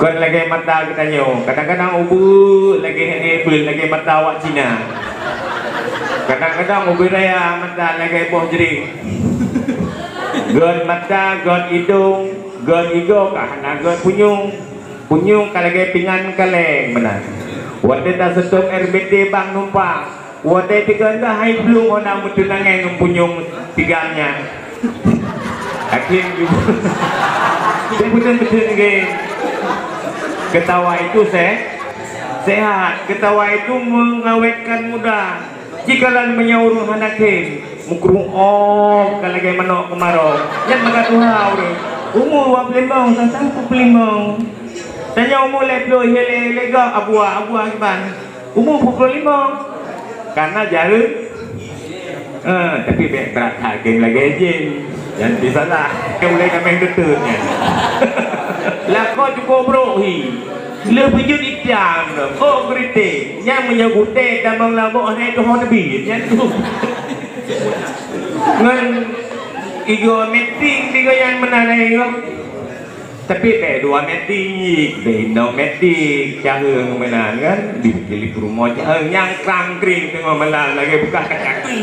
Kon lagi mata kita nyo. Kadang-kadang ubu lagi apple lagi mata awak Cina. Kadang-kadang ubi raya mata lagi boh jering. God mata, God hidung, God igo kahana God punyung. Punyung kalagi pingan kaleng benar. Wate tak setok RBD bang numpang. Wate tiga dah hai belum orang mutunangan punyung tiganya. Akhir juga. Betul-betul ke. Ketawa itu sehat. Ketawa itu mengawetkan muda. Jika kalian menyuruh anak mukrung kalagi manok kemarau. Yang mengatuhau deh. Umur 25 sampai 45. Tanya umur leplo hele-lega abua gimana? Umur 45. Karena jauh. Tapi berat hakim lagi aja. Jangan disalah. Mulai kami tutupnya. Lah kau cukup brohi. Lebih jut ikan. Oh kritik. Yang menyebutnya dan mengelabuk orang itu orang lebih. Yang tu. Ngan ego meeting tiga yang menarik. Tapi dua meeting, Indo meeting, cara menarik kan? Di rumah yang krangkring tengok melang lagi buka kaki.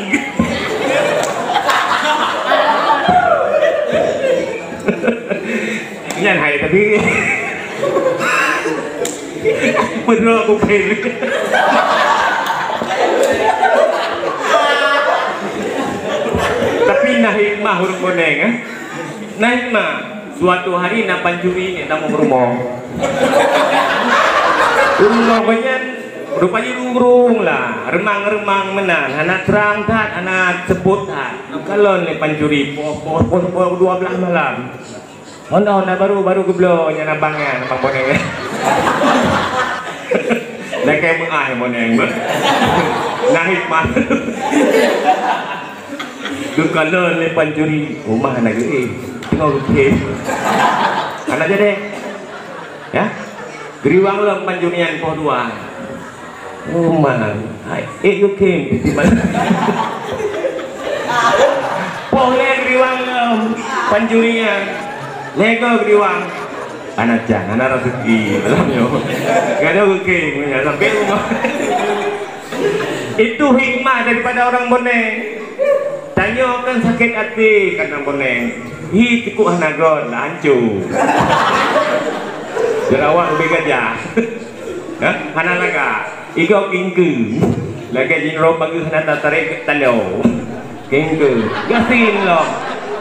Nhân hay tapi bener aku pilih. Tapi nah hikmah huruf koneng kan? Nah hikmah suatu hari nak pancuri ni tamu rumah. Rumah banyak rupanya rung lah, remang-remang menang, anak terang tak, anak sebut tak. Kalau ni pancuri pos 12 malam. Honda baru geblo nya nabangnya nabang boneng. Dah kayak mengai boneng. Nah hikmah. Tu kalau ni pancuri rumah nak tengok rutin. Anak je deh. Ya. Geriwang lo pancurian po 2. Rumah. You came di mana? Boleh geriwang lo pancurian. Lego geriwang. Anak jangan anak rezeki dalamnya. Gak ada rukin sampai rumah. Itu hikmah daripada orang boneng. Tanya kan sakit hati karena boneng. Hi tikuk hanagon lancu. Jerawat lebih gajah. Hah? Hana laga. Igo kingku. Laga jinro bagi hana tarik talo. Kingku. Gasin lo.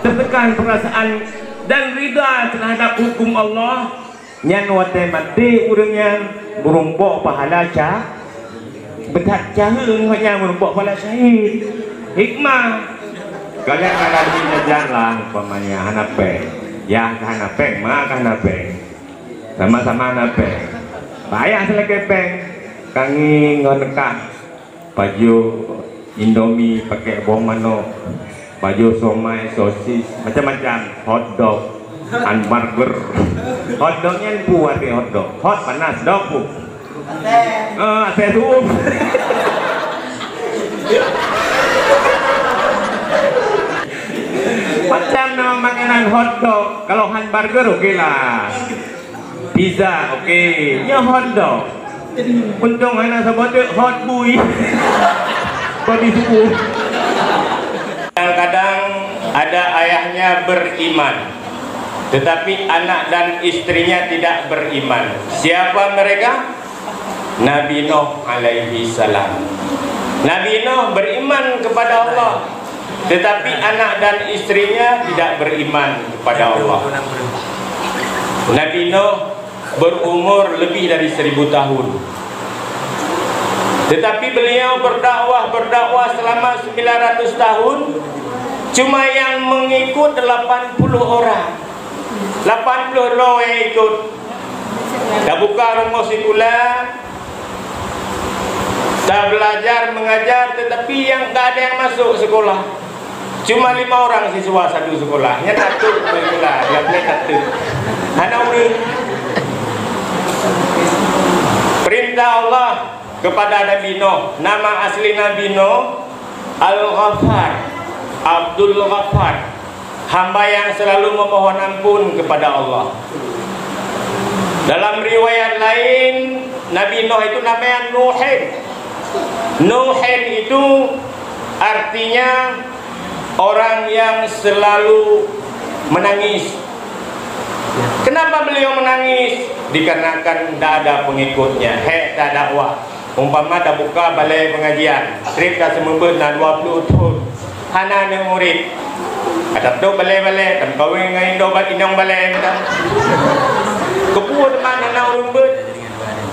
Tertekan perasaan dan ridha terhadap hukum Allah. Nyan wate mati urangnya merumpok pahala cah. Betat cahung hanya merumpok pahala syahid. Hikmah. Kalian ada di jalan umpamanya hanape. Ya hanape, mah hanape. Sama-sama hanape. Bayar selagi peng. Kangi ngonekah baju Indomie pakai bawang manok. Baju somai, sosis, macam-macam, hotdog, hamburger. Hotdognya buat deh hotdog, hot panas, dog bu. Ate sup. Macam nama makanan hotdog, kalau hamburger oke lah. Pizza oke, ya hotdog. Untung anak sebut hot boy. Body sup. Kadang-kadang ada ayahnya beriman, tetapi anak dan istrinya tidak beriman. Siapa mereka? Nabi Nuh alaihi salam. Nabi Nuh beriman kepada Allah, tetapi anak dan istrinya tidak beriman kepada Allah. Nabi Nuh berumur lebih dari 1000 tahun. Tetapi beliau berdakwah selama 900 tahun. Cuma yang mengikut 80 orang. 80 orang yang ikut. Dah buka rumah sekolah. Dah belajar mengajar, tetapi yang tak ada yang masuk sekolah. Cuma 5 orang siswa satu sekolah. Yang satu sekolah, dia boleh satu. Anak urang. Perintah Allah kepada Nabi Nuh. Nama asli Nabi Nuh Al-Ghaffar, Abdul Ghaffar, hamba yang selalu memohon ampun kepada Allah. Dalam riwayat lain Nabi Nuh itu namanya Nuhin. Nuhin itu artinya orang yang selalu menangis. Kenapa beliau menangis? Dikarenakan tidak ada pengikutnya, tak dakwah. Umpama dah buka balai pengajian, trip dah semua na 20 tahun, hana ada murid. Ada tu balai-balai, dan kawin dengan Indo inong balai kita. Kepua teman anak urung ber.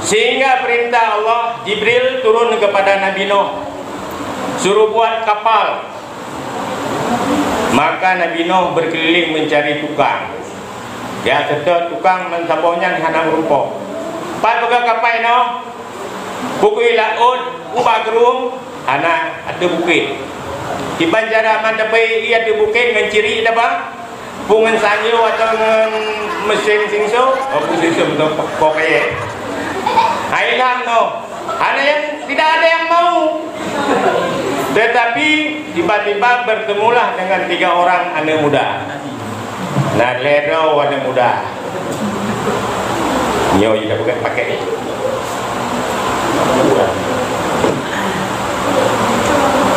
Sehingga perintah Allah, Jibril turun kepada Nabi Nuh, suruh buat kapal. Maka Nabi Nuh berkeliling mencari tukang. Ya, serta tukang mensabongnya hana rumpok. Pas pegang kapal no, bukui laut, ubah gerung, hana ada bukit. Di banjara mandapai ia ada bukit dengan ciri ada apa? Pungan sanyo atau dengan mesin singso, mesin singso betul kok kaya. Hilang no, hana yang tidak ada yang mau. Tetapi tiba-tiba bertemulah dengan 3 orang anak muda. Nah, lero anak muda. Nyo juga bukan pakai.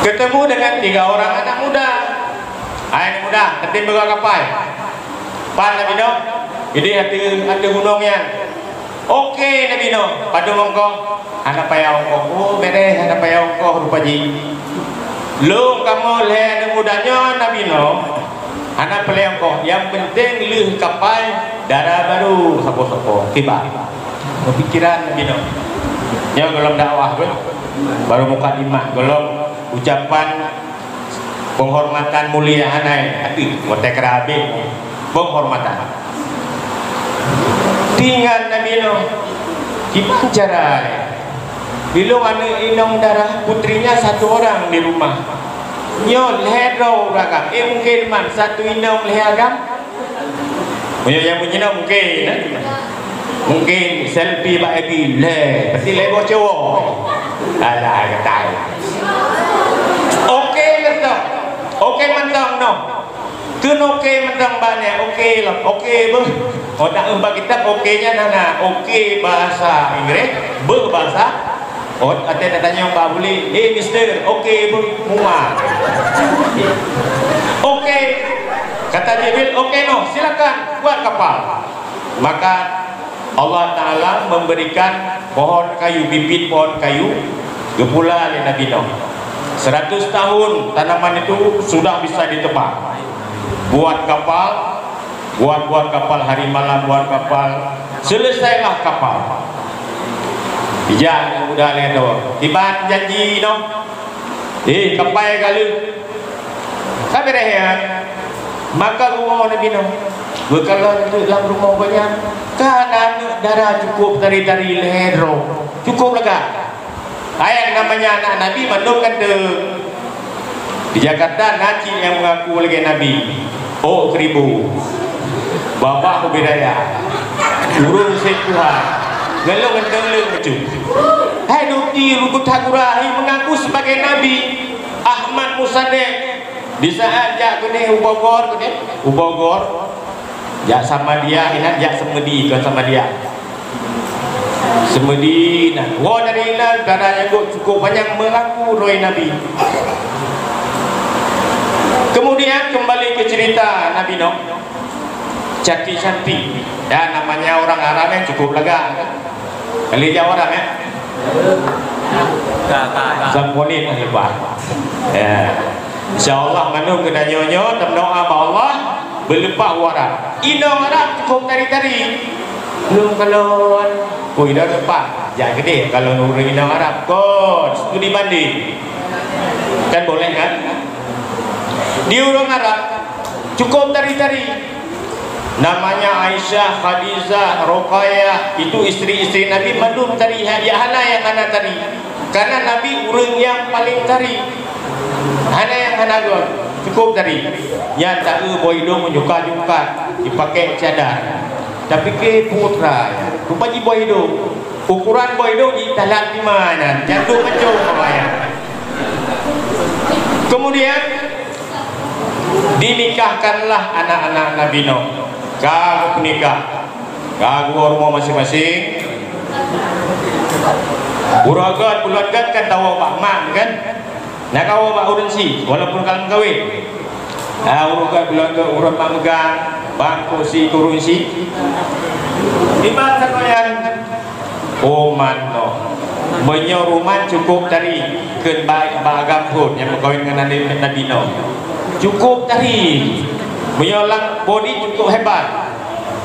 Ketemu dengan 3 orang anak muda. Anak muda, nanti bawa kapal. Pan Nabi Nuh, jadi ada gunungnya. Oke Nabi Nuh, pada mongko, anak payah ongkoh. Oh beres, anak payah ongkoh rupaji. Lu kamu lihat anak mudanya Nabi Nuh, anak payah ongkoh. Yang penting lu kapal darah baru, sapo-sapo tiba. Kepikiran Nabi Nuh. Yang belum dakwah pun, baru muka imah, belum ucapan penghormatan mulia anai hati motek kerabi penghormatan tinggal Nabi Nuh gimana cara bila anak inong darah putrinya 1 orang di rumah nyo lehero ragam mungkin man 1 inong leheragam yang punya mungkin selfie bagi le pasti lebo cowok alah kata oke mentang no kun oke mentang banyak oke lah oke ber otak empat kita oke nya nana oke bahasa Inggris berbahasa ada tanya Mbak Buli mister oke ber muat oke kata Jibril oke no silakan buat kapal. Maka Allah Ta'ala memberikan pohon kayu, bibit pohon kayu gepula oleh Nabi Nuh. 100 tahun tanaman itu sudah bisa ditebang. Buat kapal, buat kapal hari malam, buat kapal. Selesailah kapal. Jangan udah lihat doang. Tiba janji no. Kapal kali. Sampai dah. Maka rumah Nabi Nuh. Kalau dalam rumah banyak, kan darah cukup tari-tari lehero, cukup lega. Ayat namanya anak Nabi menungkan di Jakarta Naci yang mengaku lagi Nabi. Oh 1000 bapak budaya urun Tuhan galung ngendeng lucu. Hai Nuti Rukut Hakurahi mengaku sebagai Nabi. Ahmad Musadek di saat jak kene Ubogor jak sama dia ingat jak semedi ke sama dia semedi nah wah dari ilah darahnya cukup banyak mengaku roy Nabi. Kemudian kembali ke cerita Nabi Nuh cantik-cantik ya namanya orang Arab yang cukup lega kali Jawa orang ya Zamponin hebat ya InsyaAllah manung kena nyonyo dan doa Allah berlepas warak inong Arab cukup tari-tari belum kalau dah lepas jangan gede kalau nurut inong Arab kod studi banding kan boleh kan di orang Arab cukup tari-tari namanya Aisyah, Khadijah, Ruqayyah itu istri-istri Nabi mandum tari ya hana yang hana tari karena Nabi orang yang paling tari hana yang hana gol cukup tari yang tak boido menjuka-juka dipakai cadar tapi ke putra rupanya boido ukuran boido di talat di mana jatuh macam apa. Kemudian dinikahkanlah anak-anak Nabi Nuh. Kau nikah, kau rumah masing-masing. Uragat bulatgat kan tahu Pak Mak kan. Nak kau Pak urun si walaupun kalau kawin. Uragat bulatgat urun Pak megang bangku si turun si. Di masa koyan oh mano. Banyak rumah cukup dari ken bagam pun yang berkahwin dengan Nabi No. Cukup dari menyolang body cukup hebat.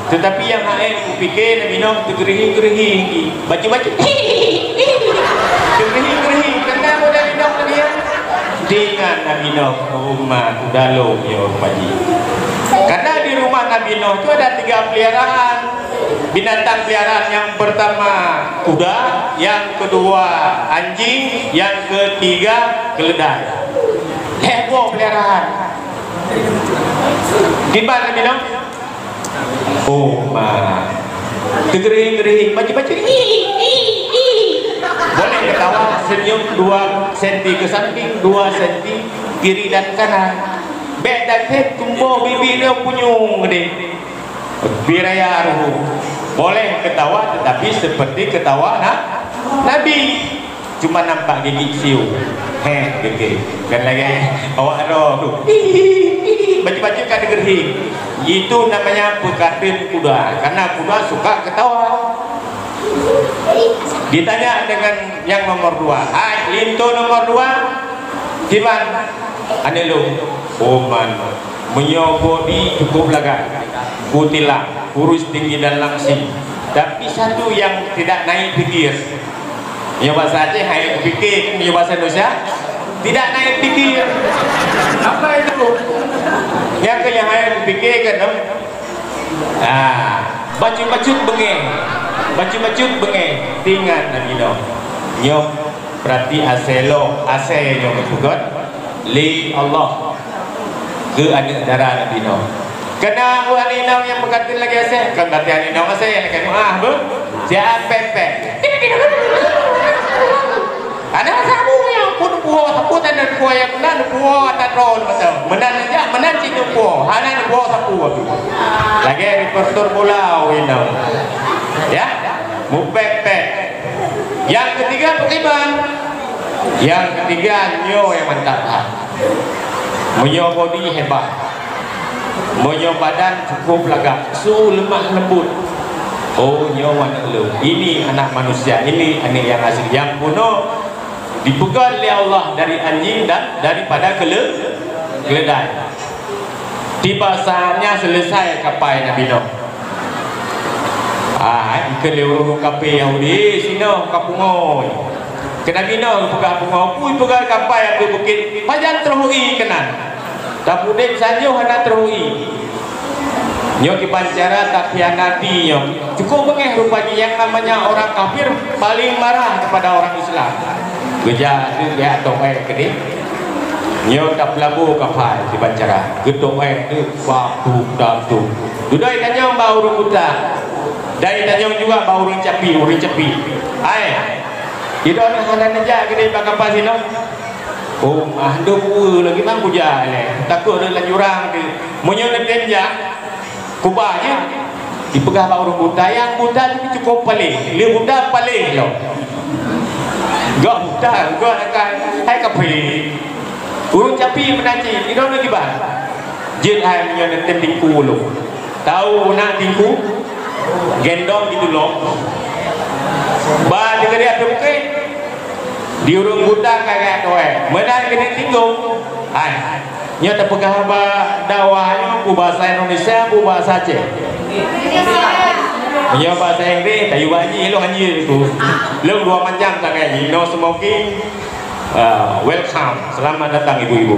Tetapi yang aku fikir Nabi No gerih-gerih baju-baju gerih-gerih kena muda Nabi No dia dengan Nabi No rumah udalo ya paji. Karena di rumah Nabi No itu ada 3 peliharaan binatang peliharaan. Yang pertama kuda, yang kedua anjing, yang ketiga keledai. Heboh peliharaan di mana Nabi No? Oh ma tegering-gering baju-baju boleh ketawa senyum 2 senti ke samping 2 senti kiri dan kanan beda ke tumbuh bibir dia punyung gede biraya ruh boleh ketawa tetapi seperti ketawa Nabi cuma nampak gigi siu gede kan lagi awak roh tu baju-baju kan gerhing itu namanya pekatin kuda karena kuda suka ketawa. Ditanya dengan yang nomor 2 linto nomor 2 Timan anelo oman menyogodi cukup laga kutilang kurus tinggi dan langsing tapi satu yang tidak naik pikir nyoba saja hanya pikir nyoba Indonesia tidak naik pikir apa itu yang hanya pikir kan baju-baju bengeng tinggal Nabi No nyok berarti aselo ase nyok bukan li Allah ke anak darah Nabi No kena Nabi No yang berkata lagi ase kan berarti Nabi No ase yang kan siapa pepe ada sabu yang pun puas sapu dan puas yang nan puas tatrol betul menan aja menan citu puas hanan puas sapu lagi reporter pulau ini ya mupepe yang ketiga pekiban yang ketiga nyo yang mantap menyo body hebat menyo badan cukup lagak su lemah lembut oh nyo mana lu ini anak manusia ini yang asli yang kuno dipegang oleh Allah dari anjing dan daripada keledai. Tiba saatnya selesai kapai Nabi No. Ikan lewurung kapai Yahudi sino kapungoy. Kena Nabi No pegang pungoy, pui pegang kapai aku bukit. Pajan terhui kenan. Tapudek sanjo hana terhui. Nyo kipancara tak hianati nyo. Cukup bengeh rupanya yang namanya orang kafir paling marah kepada orang Islam. Geja tu dia tokai kedi. Nyo tak pelabu kapal di bancara. Gedokai tu waktu datu. Dudai tanya bau rubuta. Dai tanya juga bau urang capi. Itu orang hanan aja kedi kapal sino. Oh, aduh lagi mang puja le. Takut ada jurang tu. Munyo neten ja. Kubahnya dipegang bau rubuta yang buta tu cukup paling. Dia buta paling lo. Gak mudah, gak akan hai kapi urung capi menaci ini dong lagi bah jin hai menyonet tingku lo tahu nak tingku gendong gitu lo bah dengan dia ada bukan di urung buta kayak doa menang kena tinggung hai nyata pegang dakwahnya bu bahasa Indonesia bu bahasa Aceh ya bahasa Inggris tayu baji lo anjir itu lo 2 macam tak kayak no smoking welcome selamat datang ibu-ibu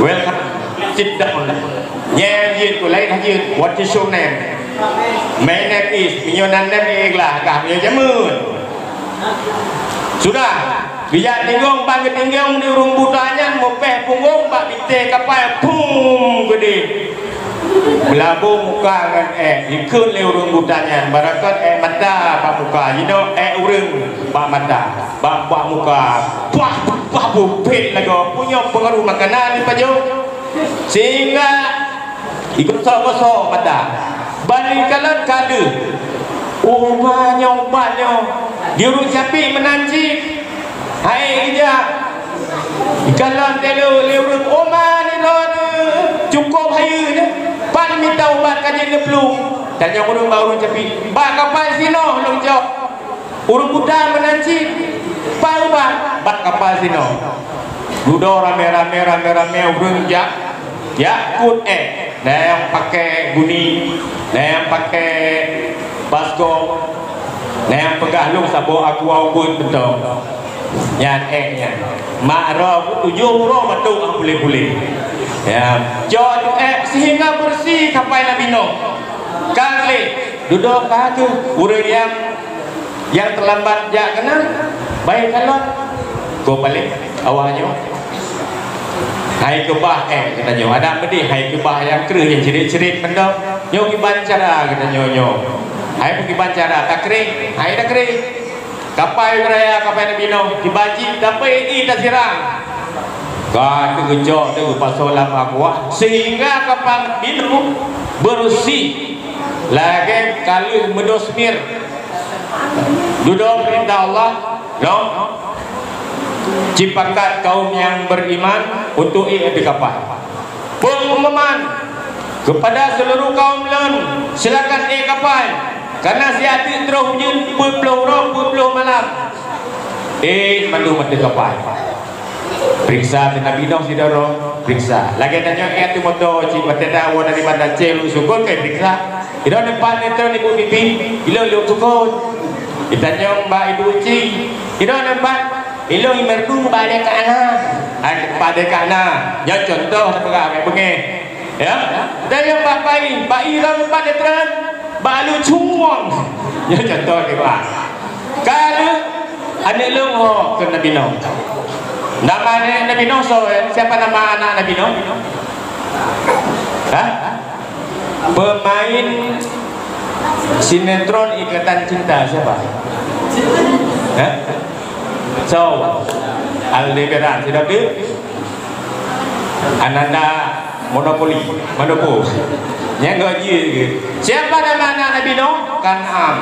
welcome sit down nyanyi tu lain haji what is your name my name is minyonan name iklah kami jamun sudah biar tinggung bang tinggung di urung butanya mau peh punggung bak bite kapal pum gede Melabu muka kan ikut le urung butanya barakat mata pak muka you know urung pak mata pak muka wah bupit lagi punya pengaruh makanan ni paju sehingga ikut sok mata balik kalan kade rumahnya obatnya diurut capi menanci hai dia kalau telu liurut oma ni lo cukup hayu ni pan minta obat kaji ke pelung tanya urut baru capi bak kapal sino long jawab urut budak menanci pa obat bak kapal sino Gudo rame-rame urung yakut nah yang pakai guni nah yang pakai baskom nah yang pegahlung sabo aku awut betul nyan ma'ruf 7 roh batuk ang boleh-boleh ya jod sehingga bersih kapai Nabi Nuh kali duduk kaki urang yang terlambat jak kena baik kalau go balik awalnya hai kebah katanya ada bedi hai kebah yang kerih yang cerit-cerit benda nyo ki bancara katanya nyo hai pergi bancara tak kering hai dah kering kapai raya kapai Nabi Nuh dibaji dapat tak sirang ka tegejok tu pasolam aku sehingga kapai Nabi Nuh bersih lagi kali mendosmir duduk perintah Allah no cipakat kaum yang beriman untuk di kapal pengumuman kepada seluruh kaum lain silakan kapal karena siati terus hujan 20 malam mandu mati kapal periksa Nabi Nuh sidaro periksa lagi tanya tu moto cipatat awak dari bandar celu sukun ke periksa ilo nempat netro ni bu pipi ilo sukun ditanya mbak ibu uci ilo nempat ilo imerdu pada pada kana ya contoh sebagai pengen ya dan yang mbak ira pada tren balu cungwang ya contoh dia pak kalau anak lu ke Nabi Nuh nama Nabi Nuh siapa nama anak Nabi Nuh pemain sinetron Ikatan Cinta siapa so Aldebaran sudah ke Ananda Monopoli yang gaji siapa nama anak Nabi Nuh Kan'am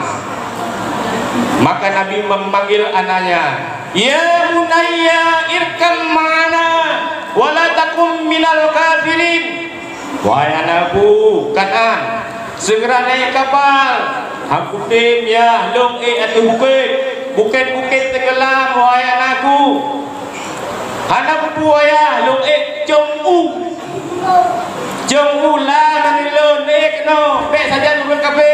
maka Nabi memanggil anaknya ya bunayya irkam ma'ana wala takum minal kafirin wahai anakku Kan'am segera naik kapal aku tim ya long atau bukit tenggelam wahai anakku anakku ya long jong lah manilon no be saja turun kafe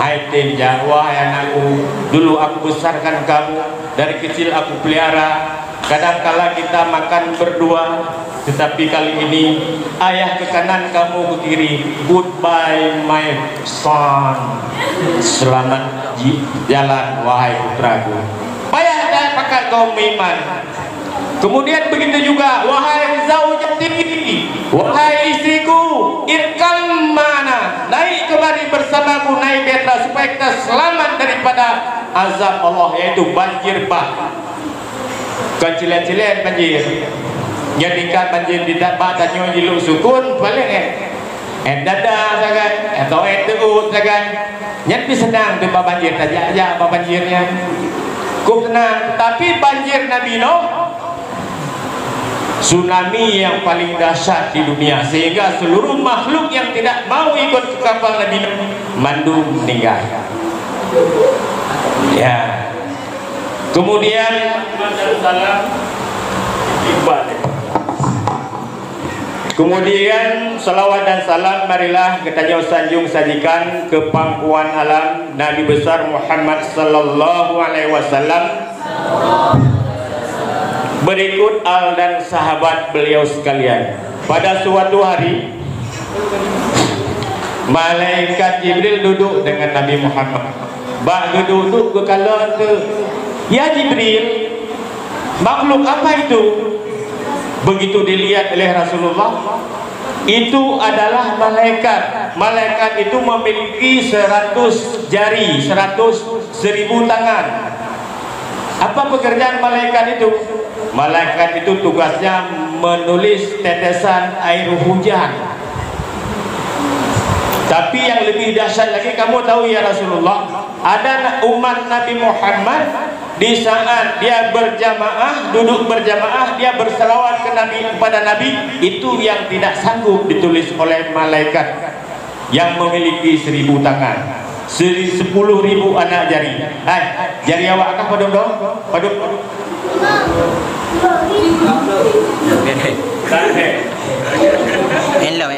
hai tim ya wahai anakku dulu aku besarkan kamu dari kecil aku pelihara kadang-kala kita makan berdua tetapi kali ini ayah ke kanan kamu ke kiri goodbye my son selamat jalan wahai putraku payah dan pakai kaum iman kemudian begitu juga wahai zaujati wahai istriku irkam mana naik kemari bersamaku naik kereta supaya kita selamat daripada azab Allah yaitu banjir bah kecilan-cilan banjir jadikan banjir di badannya jilu sukun balik dada sagan atau teut sagan nyat senang di banjir tajak apa banjirnya cukup senang tapi banjir Nabi Nuh tsunami yang paling dahsyat di dunia sehingga seluruh makhluk yang tidak mau ikut ke kapal Nabi Nuh mandu meninggal ya kemudian kemudian salawat dan salam marilah kita sanjung sajikan ke pangkuan alam Nabi besar Muhammad sallallahu alaihi wasallam berikut al dan sahabat beliau sekalian pada suatu hari malaikat Jibril duduk dengan Nabi Muhammad duduk ke kalan tu ya Jibril makhluk apa itu begitu dilihat oleh Rasulullah itu adalah malaikat itu memiliki 100 jari 100.000 tangan apa pekerjaan malaikat itu tugasnya menulis tetesan air hujan Tapi yang lebih dahsyat lagi, kamu tahu ya Rasulullah, ada umat Nabi Muhammad di saat dia berjamaah, duduk berjamaah, dia berselawat ke Nabi, kepada Nabi, itu yang tidak sanggup ditulis oleh malaikat yang memiliki 1000 tangan, 10.000 anak jari. Jari awak kah padum dong? Padum. Hello,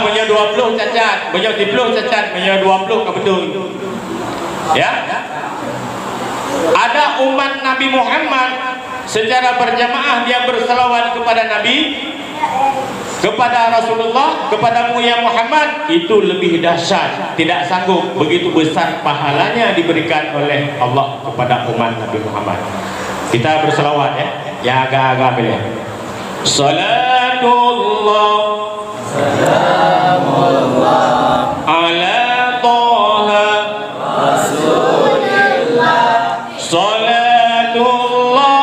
Punya 20 cacat, punya 10 cacat, punya 20 ke betul. Ya. Ada umat Nabi Muhammad secara berjamaah dia berselawat kepada Nabi, kepada Rasulullah, kepadamu ya Muhammad, itu lebih dahsyat, tidak sanggup. Begitu besar pahalanya diberikan oleh Allah kepada umat Nabi Muhammad. Kita berselawat ya, ya agak-agak pilih. Salatullah, salamullah ala Taha Rasulillah, salatullah,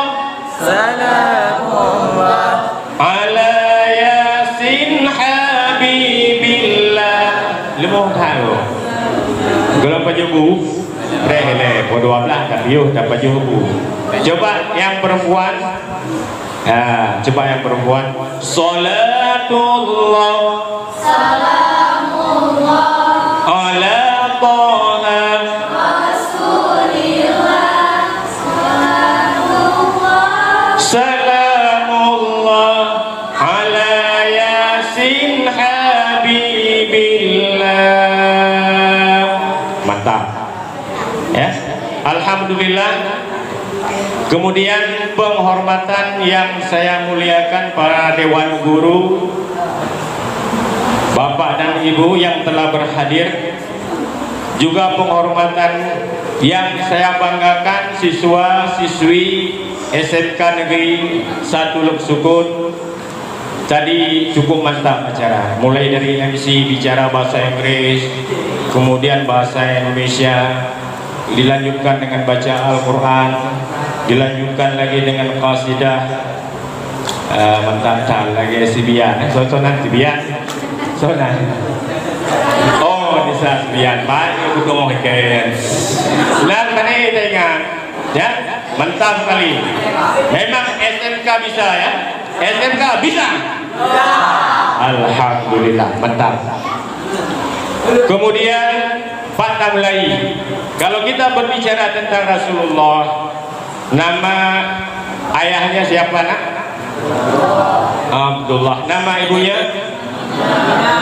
salamullah ala Yasin Habibillah. Lemah tahu kalau pajubu rele po 12 tak piuh tak pajubu. Coba yang perempuan, coba yang perempuan. Salatullah, salamullah ala Taha Rasulillah, salamullah ala Yasin Habibillah. Mantap ya, alhamdulillah. Kemudian penghormatan yang saya muliakan para dewan guru, bapak dan ibu yang telah berhadir, juga penghormatan yang saya banggakan siswa-siswi SMK Negeri 1 Luk Sukun. Tadi cukup mantap acara, mulai dari MC bicara bahasa Inggris, kemudian bahasa Indonesia, dilanjutkan dengan baca Al-Quran, dilanjutkan lagi dengan qasidah. Mantap lagi sibian, sosonan sibian, sonan. Oh, bisa sibian, baik untuk ikan. Nah, tadi tengah, ya, mantap sekali. Memang SMK bisa ya, SMK bisa. Alhamdulillah, mantap. Kemudian Pak Tamlai, kalau kita berbicara tentang Rasulullah, nama ayahnya siapa nak? Abdullah. Nama ibunya?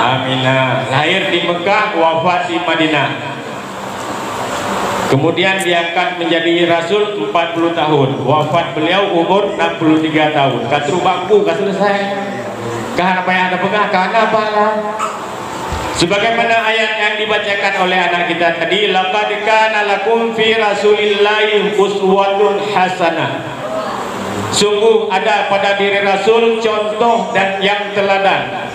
Aminah. Lahir di Mekah, wafat di Madinah. Kemudian diangkat menjadi Rasul 40 tahun. Wafat beliau umur 63 tahun. Katru bangku, kah selesai. Kah apa yang ada pegang, kah apa lah. Sebagaimana ayat yang dibacakan oleh anak kita tadi, laqad kana lakum fi rasulillahi uswatun hasanah. Sungguh ada pada diri Rasul contoh dan yang teladan.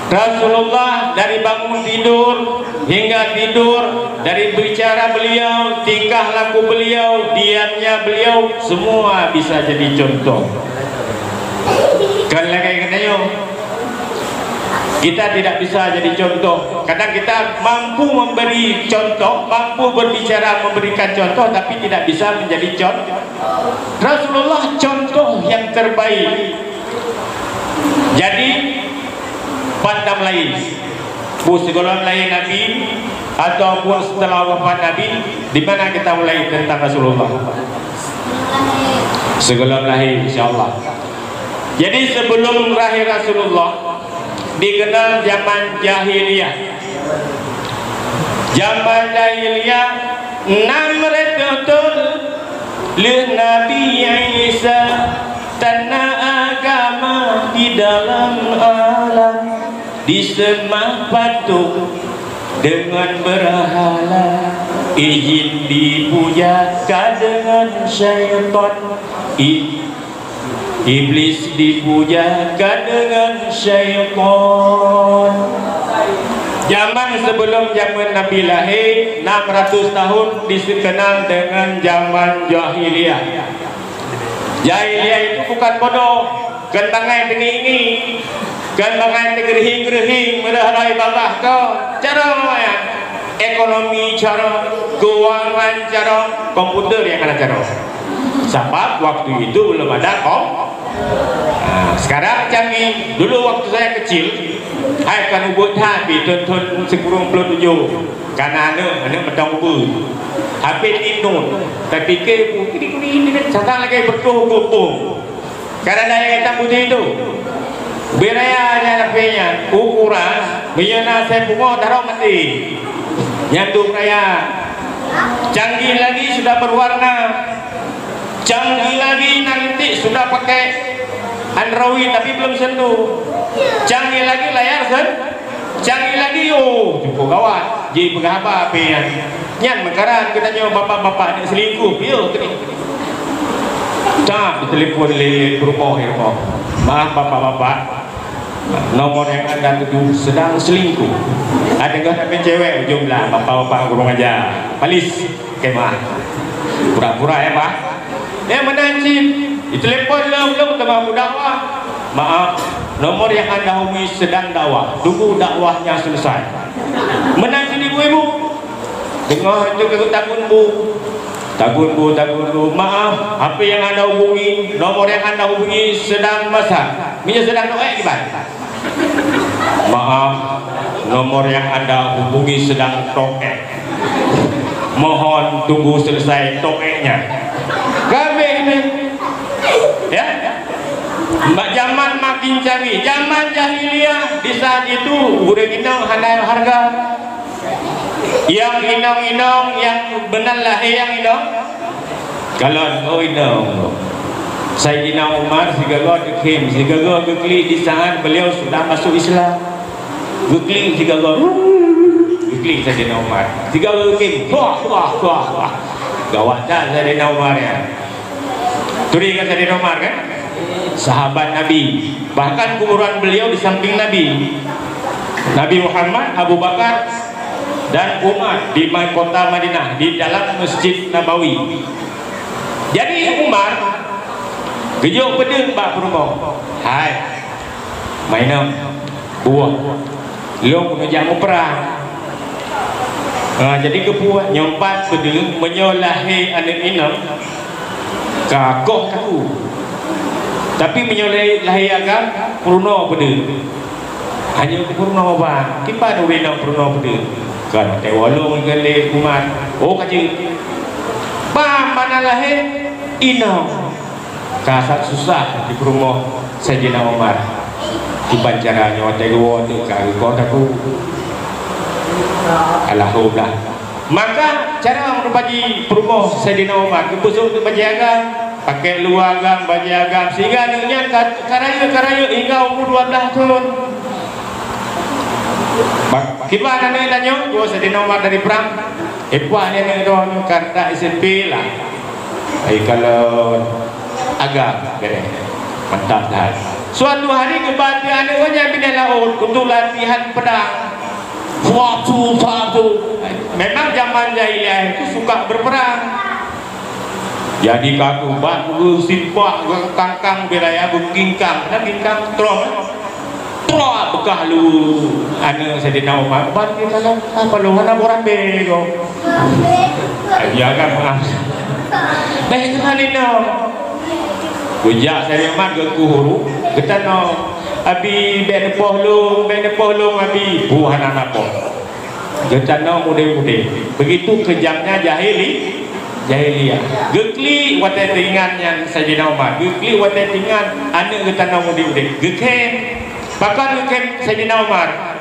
Rasulullah dari bangun tidur hingga tidur, dari bicara beliau, tingkah laku beliau, diamnya beliau, semua bisa jadi contoh. Kan lagi katanya kita tidak bisa jadi contoh. Kadang kita mampu memberi contoh, mampu berbicara memberikan contoh, tapi tidak bisa menjadi contoh. Rasulullah contoh yang terbaik. Jadi pandang lain, segala lain Nabi ataupun setelah wafat Nabi, di mana kita mulai tentang Rasulullah? Segala lahir, insyaallah. Jadi sebelum lahir Rasulullah dikenal zaman jahiliyah. Zaman jahiliyah namretul li Nabi Isa, tanah agama di dalam alam, disembah patung dengan berhala, izin dipuja dengan syaitan, iblis dipujakan dengan syaitan. Zaman sebelum zaman Nabi lahir 600 tahun dikenal dengan zaman jahiliyah. Jahiliyah itu bukan bodoh, kan bangai tengi, kan bangai gerihing merahai babah kau. Cara ya, ekonomi cara, keuangan cara, komputer yang ada cara. Sebab waktu itu belum ada sekarang canggih. Dulu waktu saya kecil, saya kan ubut habis tahun 97 karena ane medang ubut habis tinun tapi ke kiri catang lagi bertuh kupung karena daya hitam putih itu beraya ada lapenya ukuran biyana saya bungo taruh mati nyantuk raya canggih lagi sudah berwarna, canggih lagi nanti sudah pakai Android tapi belum sentuh, canggih lagi layar canggih lagi cukup gawat jadi pengapa apian nyan mekaran kita nyoba bapak-bapak ni selingkuh yo tak telepon le rumah maaf bapak-bapak nomor yang anda tuju sedang selingkuh ada nggak sampai cewek jumlah bapak-bapak kurang aja palis kemah pura-pura ya pak menancip ditelepon belum tengah dakwah maaf nomor yang anda hubungi sedang dakwah tunggu dakwahnya selesai menancip ibu-ibu tengah itu ke takun bu maaf HP yang anda hubungi nomor yang anda hubungi sedang masak minyak sedang doa gimana maaf nomor yang anda hubungi sedang toek mohon tunggu selesai toeknya kami ini ya mbak zaman makin canggih zaman jahiliyah di saat itu udah inang handai harga yang inong-inong yang benar lah yang inong kalau inong Sayyidina Umar si gagau dekim si gagau gekli di saat beliau sudah masuk Islam gekli si gagau gekli Sayyidina Umar si gagau dekim wah gawat dah Sayyidina Umar ya turi kan Sayyidina Umar kan sahabat Nabi bahkan kuburan beliau di samping Nabi Muhammad, Abu Bakar dan Umar di kota Madinah di dalam Masjid Nabawi. Jadi Umar gejuk pedeng bak rumah. Hai. Mainam buah. Lo punya jamu perang. Jadi kepuah nyompat pedeng menyolahi anak inam. Kakoh aku. Tapi menyolahi agam purno pedeng. Hanya purno bang. Kipa ada wenang purno pedeng. Kan tewalung gele kumat kaji mana lahir inau kasat susah di rumah Sayyidina Umar di bancaranya tewo tu kali kotaku alhamdulillah maka cara berbagi rumah Sayyidina Umar kepusuk tu berjaga pakai luagam berjaga sehingga dengan karaya hingga umur 12 tahun. Gimana nih tanya? Gua sedih nomor dari perang. Puan yang itu karena SMP lah. Kalau agak beres, mantap dah. Suatu hari kebahagiaan aja pindah laut untuk latihan pedang. Suatu. Memang zaman jahiliyah itu suka berperang. Jadi kaku batu simpak kangkang beraya bukingkang, dan bingkang terong. Bekah lu anu Sayyidina Umar ban kita lah apa lu mana orang bego ya kan maaf baik sekali no bujak Sayyidina Umar ke kuhuru kita no abi bene pohlung abi buah anak poh kita no mude begitu kejamnya jahiliyah gekli watai tingan yang Sayyidina Umar gekli watai tingan anu kita no mude geken bahkan mungkin Sayyidina Umar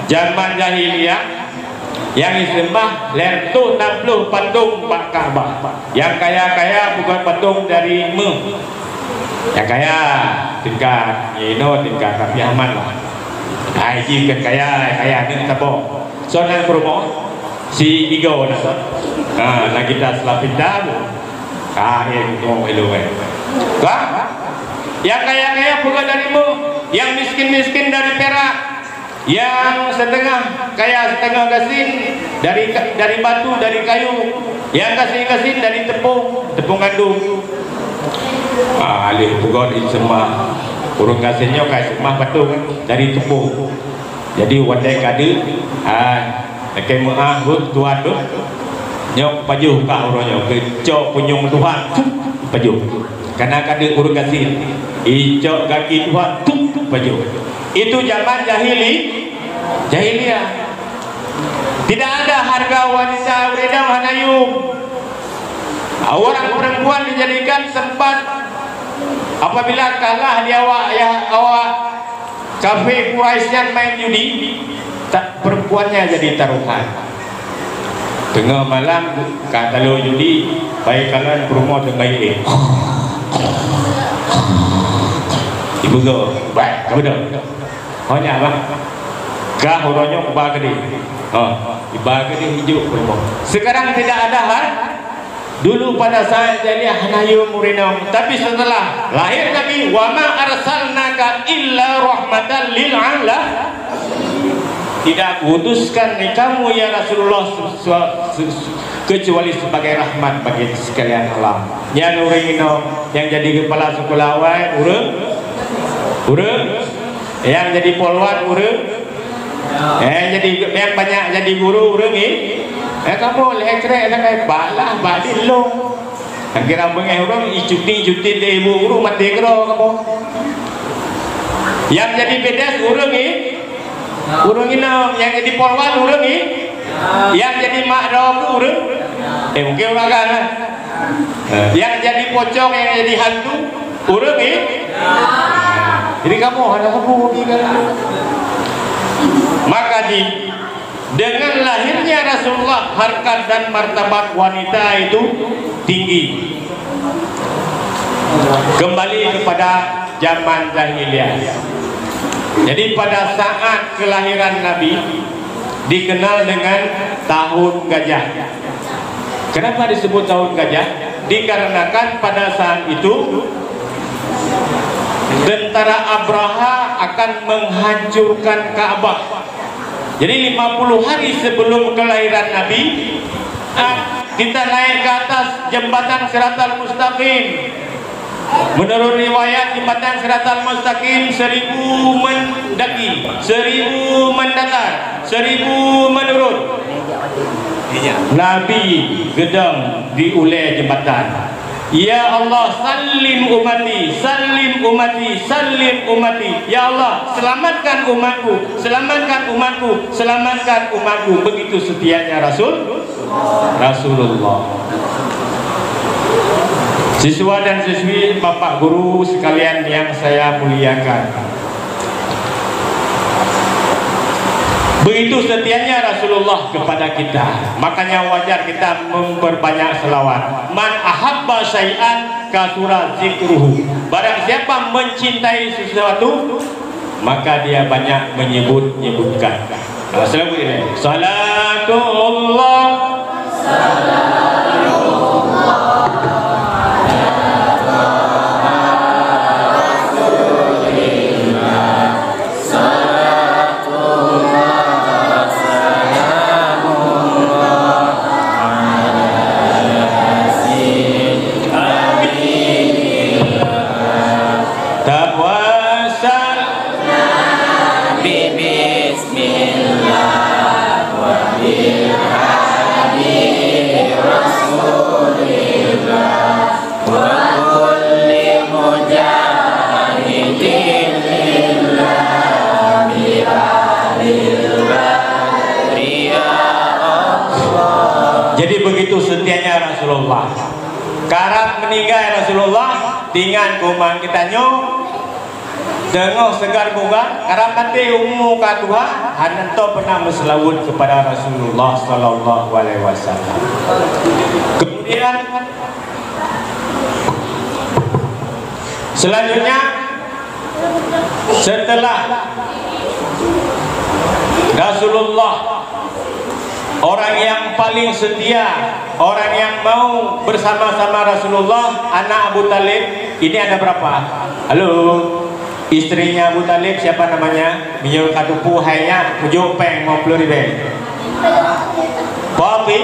zaman jahiliyah yang disembah lertu 60 patung Pak Ka'bah yang kaya-kaya bukan patung dari yang kaya tingkat tingkat Rafi Ahmad lah ini kan kaya ini tabok soalnya promo si Igo nah kita selapita kaya ngomong eluwe yang kaya-kaya bukan darimu, yang miskin-miskin dari perak, yang setengah kayak setengah gasin dari batu, dari kayu, yang gasin dari tepung gandum. Alih pukul semua urung gasinnya kayak semua batu kan dari tepung. Jadi wadai kade pakai muah tuan tu nyok paju kah orangnya kecok punyung Tuhan paju karena kade urung gasin icok kaki Tuhan paju. Itu zaman jahiliyah. Tidak ada harga wanita beredam hanayum. Orang perempuan dijadikan tempat apabila kalah di awak kafe Quraisyan main judi, perempuannya jadi taruhan. Tengah malam kata lo judi, baik kalian promo terbaik. Ibu go, baik, kamu dah. Hanya apa? Kah orangnya ubah ke dia. Ubah ke dia hijau promo. Sekarang tidak ada dulu pada saat jahiliyah hanayu murinam, tapi setelah lahir Nabi, wa ma arsalnaka illa rahmatan lil alamin. Tidak kuutuskan kamu ya Rasulullah kecuali sebagai rahmat bagi sekalian alam. Yang uringino yang jadi kepala sekolah awal urang yang jadi polwan urang jadi yang banyak jadi guru urang kamu lekre kayak balah badil lo kira bengai orang icuti de ibu guru mati kero kamu yang jadi bedes urang yang jadi polwan urang yang jadi mak dok urang mungkin orang kan yang jadi pocong yang jadi hantu urang jadi kamu ada kamu maka dengan lahirnya Rasulullah harkat dan martabat wanita itu tinggi. Kembali kepada zaman jahiliyah. Jadi pada saat kelahiran Nabi dikenal dengan tahun gajah. Kenapa disebut tahun gajah? Dikarenakan pada saat itu tentara Abraha akan menghancurkan Ka'bah. Jadi 50 hari sebelum kelahiran Nabi kita naik ke atas jembatan Siratal Mustaqim. Menurut riwayat jembatan Siratal Mustaqim 1000 mendaki, 1000 mendatar, 1000 menurun. Nabi gedang di ulai jembatan. Ya Allah, salim umati, salim umati, salim umati. Ya Allah, selamatkan umatku, selamatkan umatku, selamatkan umatku. Begitu setianya Rasulullah. Siswa dan siswi, bapak guru sekalian yang saya muliakan, begitu setianya Rasulullah kepada kita. Makanya wajar kita memperbanyak selawat. Man ahabba syai'an kasura zikruhu. Barang siapa mencintai sesuatu, maka dia banyak menyebutkan. Salatullah Rasulullah. Karang meninggal Rasulullah dengan kumang kita nyo tengok segar bunga karang mati ummu ka Tuhan hanento pernah berselawat kepada Rasulullah sallallahu alaihi wasallam. Kemudian selanjutnya setelah Rasulullah orang yang paling setia, orang yang mau bersama-sama Rasulullah, anak Abu Talib. Ini ada berapa? Halo, istrinya Abu Talib siapa namanya? minyak katupu hanya pujuk peng 50 ribu. Kopi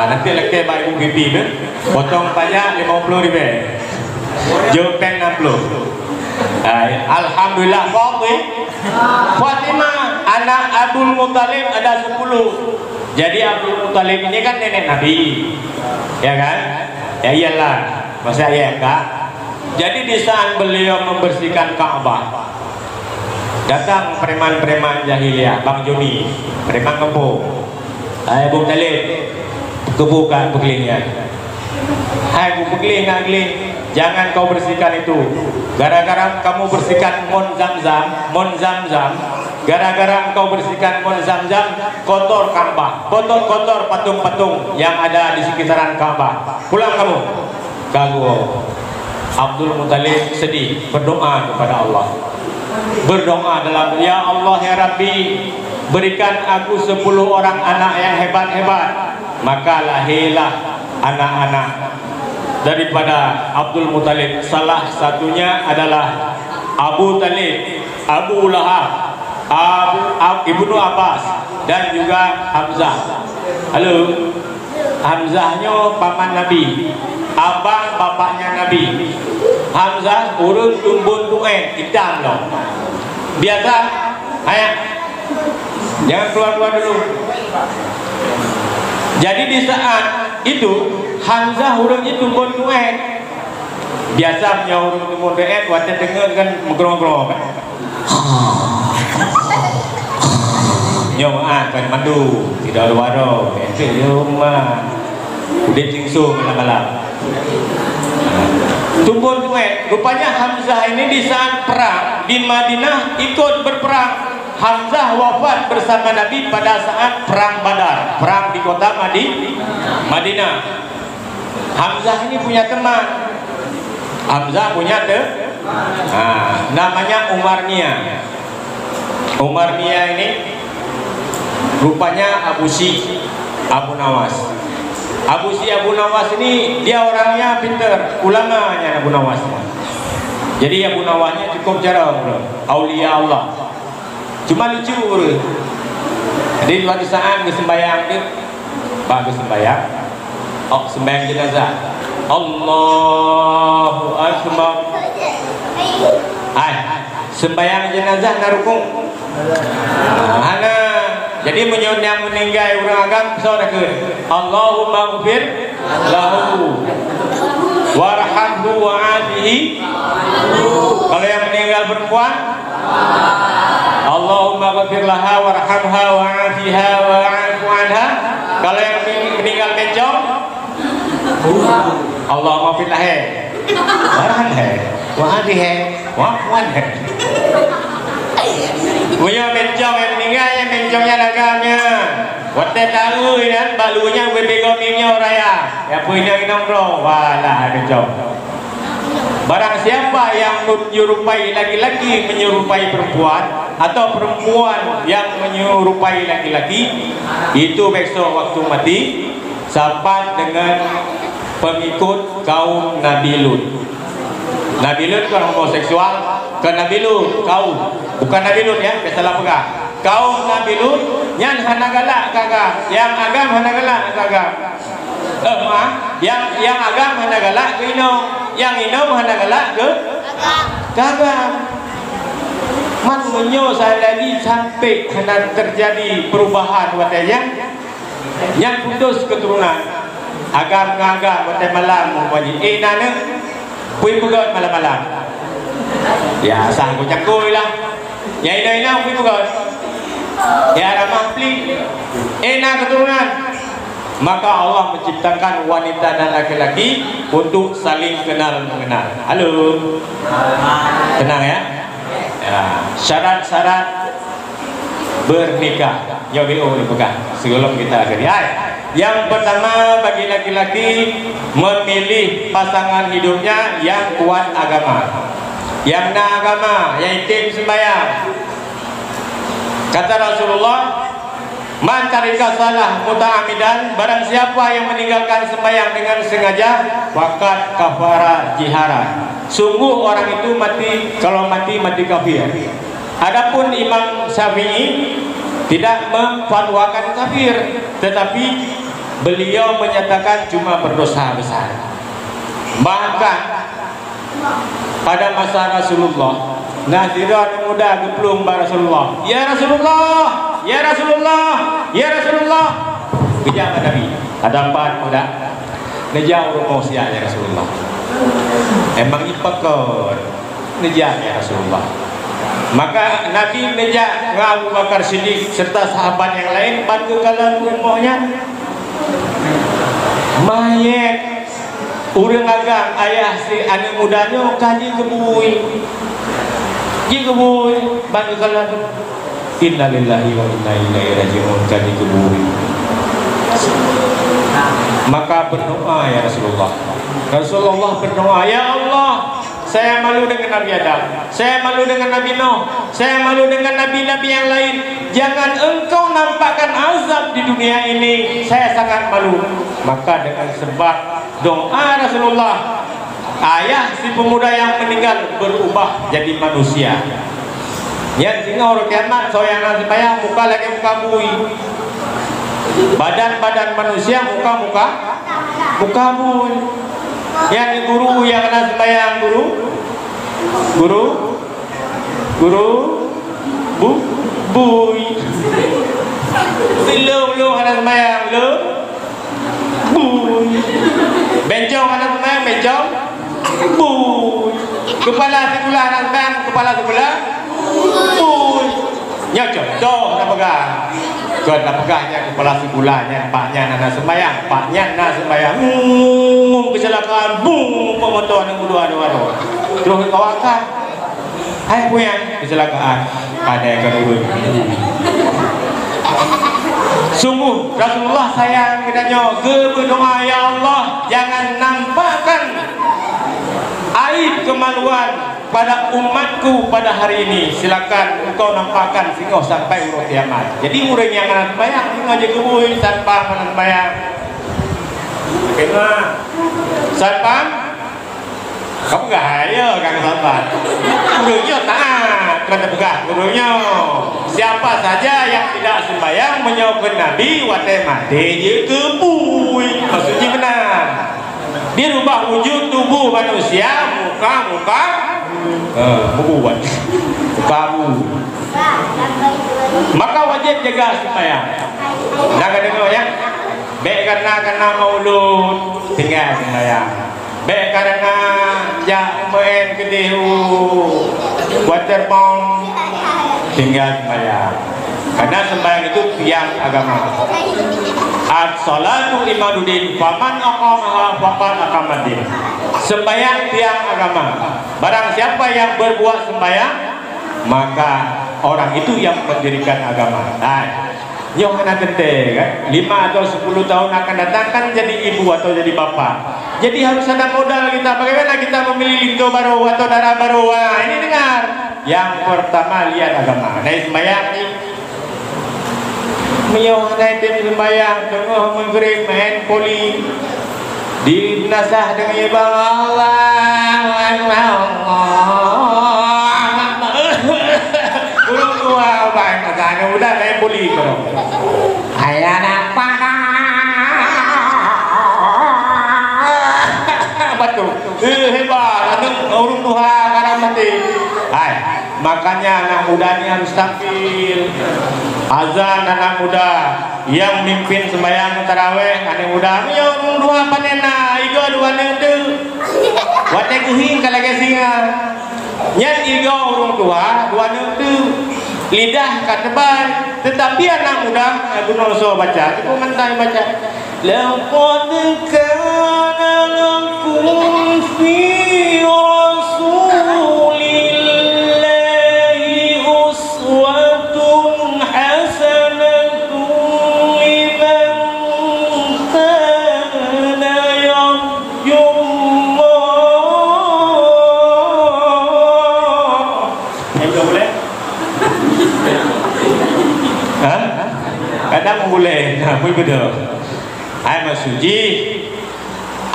nanti lagi baik pipi tu potong pajak 50 ribu. Jual peng 60. Alhamdulillah kopi. Fatimah anak Abdul Muttalib ada 10. Jadi Abdul Muttalib ini kan nenek Nabi, ya kan? Ya iyalah, masa ya enggak? Jadi di saat beliau membersihkan Ka'bah, datang preman-preman jahiliyah, Bang Joni, preman kampung. Abu Talib, kebuka pekelingnya. Hai Bu Pekeling, jangan kau bersihkan itu. Gara-gara kamu bersihkan Mon Zamzam, gara-gara engkau bersihkan Mon Zamzam, kotor Ka'bah, kotor patung-patung yang ada di sekitaran Ka'bah. Pulang kamu. Kagum. Abdul Muttalib sedih, berdoa kepada Allah. Berdoa dalam, ya Allah ya Rabbi, berikan aku 10 orang anak yang hebat-hebat. Maka lahirlah anak-anak daripada Abdul Muttalib. Salah satunya adalah Abu Talib, Abu Lahab, Ibnu Abbas, dan juga Hamzah. Halo, Hamzahnya paman Nabi, abang bapaknya Nabi. Hamzah urut tumbun tu'en, hitam loh. Biasa, ayah, jangan keluar-keluar dulu. Jadi di saat itu Hamzah urutnya tumbun tu'en. Biasa punya urut tumbun tu'en, waktu dengar kan mengerong-gerong kan. Nyoba kan mandu, tidak ada warung, itu rumah. Udah cingsu malam-malam. Tumbun tu'en. Rupanya Hamzah ini di saat perang di Madinah ikut berperang. Hamzah wafat bersama Nabi pada saat perang Badar, perang di kota Madinah. Hamzah ini punya teman. Hamzah punya namanya Umarnia. Umarnia ini rupanya Abu Nawas. Abu Nawas ini dia orangnya pintar, ulamanya Abu Nawas. Jadi Abu Nawasnya cukup jarang, aulia Allah. Cuma lucu. Jadi suatu saat bersembayang dia, bagus sembayang. Sembayang jenazah. Allahu Akbar. Sembayang jenazah narukung. Jadi yang meninggal orang agam saudara ke Allahumma ghfir lahu warhamhu wa'afihi. Kalau yang meninggal perempuan, Allahumma ghfir laha warhamha wa'afiha wa'afu anha. Kalau yang meninggal bencong, Allahumma ghfir laha warhamha wa'afiha wa'afu anha. Punya bencong yang meninggal, yang bencongnya dagamnya. Waktu tahu kan, balunya bebegomingnya oraya. Ya punya nongkrong, walah bencong. Barang siapa yang menyerupai laki-laki menyerupai perempuan, atau perempuan yang menyerupai laki-laki, itu besok waktu mati sama dengan pengikut kaum Nabi Lut. Nabi Lut kan homoseksual, ke Nabi Lut kaum, bukan Nabi Lut ya, salah pegang. Kaum Nabi Lut yang hana galak kagak, yang agam hana galak kagak. Yang agam hana galak ke inom, yang inom hana galak ke kagak. Man menyo lagi sampai hana terjadi perubahan watanya, yang putus keturunan. Agam ngagam watai malam mumpani. Nana pui pegot malam-malam. Ya sang kucakui lah. Ya ina pui pegot. Ya ramah pli. Enak keturunan. Maka Allah menciptakan wanita dan laki-laki untuk saling kenal mengenal. Halo. Tenang ya. Syarat-syarat bernikah. Ya BO dipegang. Sebelum kita akhiri. Yang pertama bagi laki-laki memilih pasangan hidupnya yang kuat agama, yang agama, yang intim sembahyang. Kata Rasulullah, man tarika salah muta'amidan, barang siapa yang meninggalkan sembahyang dengan sengaja, waqad kafara jihara. Sungguh orang itu mati, kalau mati kafir. Adapun Imam Syafi'i tidak memfatwakan kafir, tetapi beliau menyatakan cuma berdosa besar. Bahkan pada masa Rasulullah, Naziran muda geplung ba Rasulullah, ya Rasulullah, ya Rasulullah, ya Rasulullah. Kejar Nabi, ada apa muda? Neja urung sia ya Rasulullah. Emang ipakor neja ya Rasulullah. Maka Nabi neja Abu Bakar Siddiq serta sahabat yang lain bantu kalan rumahnya. Mayat urang agang ayah si anak mudanya kaji kebui. Ji kebui bantu kalan. Innalillahi wa inna ilaihi raji'un kaji kebui. Maka berdoa ya Rasulullah. Rasulullah berdoa, ya Allah, saya malu dengan Nabi Adam, saya malu dengan Nabi Nuh, saya malu dengan nabi-nabi yang lain. Jangan engkau nampakkan azab di dunia ini, saya sangat malu. Maka dengan sebab doa Rasulullah, ayah si pemuda yang meninggal berubah jadi manusia. Ya, sehingga orang kiamat soyangan supaya muka lagi muka bui. Badan manusia, muka bui. Yang guru yang kena sembahyang bui. Belum kena sembahyang bui. Bencong kena sembahyang bui. Kepala sebelah kena sembahyang kepala sebelah bui. Nyocok nak pegang. Kau nak pegangnya kepala sebulahnya, paknya nak sembahyang, paknya nak sembahyang. Kecelakaan, pemotor yang berdua-dua. Terus kawakan. Hai punya kecelakaan. Ada yang kedua. Sungguh Rasulullah sayang katanya, berdoa ya Allah, jangan nampakkan aib kemaluan pada umatku pada hari ini. Silakan engkau nampakkan sehingga sampai urut kiamat. Jadi orang yang akan sembahyang sehingga aja kebui tanpa sembahyang. Kena satpam kamu gaya kan satpam. Gurunya taat kata pegang gurunya. Siapa saja yang tidak sembahyang menyokong Nabi wate mati je kebui. Maksudnya benar. Dia rubah wujud tubuh manusia, muka membuat kamu. Maka wajib jaga sembahyang. Jangan dengar ya. Baik karena maulud tinggal sembahyang. Baik karena jak main kedehu waterpong tinggal sembahyang. Karena sembahyang itu tiang agama. As-salatu imaduddin faman aqamaha faqad aqamaddin. Sembahyang tiang agama. Barang siapa yang berbuat sembahyang, maka orang itu yang mendirikan agama. Nah, yang mana tente kan 5 atau 10 tahun akan datang kan jadi ibu atau jadi bapak. Jadi harus ada modal kita. Bagaimana kita memilih linto baru atau darah baru? Wah, ini dengar. Yang pertama lihat agama. Nah, sembahyang ni miyong na itim sembahyang tengah mengerik main poli di nasah dengan ibang Allah urung tua baik makanya udah main poli kau ayah apa betul hebat urung tua karena mati. Hai, makanya anak muda ini harus tampil. Azan anak muda yang mimpin sembahyang tarawih anak muda yo dua panena igo dua nentu wate kuhing kalage singa nyan igo urung tua dua nentu lidah katebal tetapi anak muda guna so baca itu mentai baca laqad kana lakum fi rasulillahi uswatun hasanatun liman kana yarjullah. Enggak boleh? Hah? Kadang boleh. Nah, betul. Hai masuji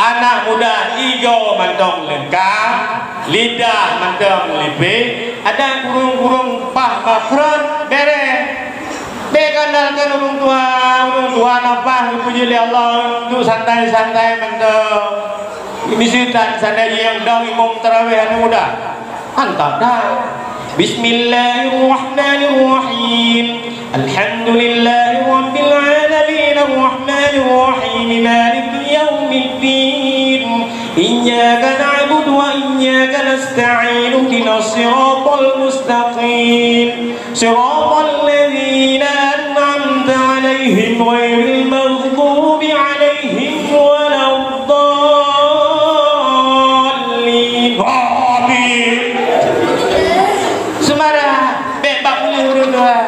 anak muda igo mantong lengkap lidah mantong lipik ada kurung-kurung pah makron bere bekandalkan orang tua nafah puji Allah untuk santai-santai mentok ini sitan sadaya yang dang imam tarawih anu muda antap dah. Bismillahirrahmanirrahim. Alhamdulillahi rabbil alamin arrahmanir rahim maliki yaumiddin. Iyyaka na'budu wa iyyaka nasta'in ihdinas siratal mustaqim. Siratal ladzina an'amta 'alaihim ghairil maghdubi 'alaihim waladdallin. Amin. Semara bebak ulur doa.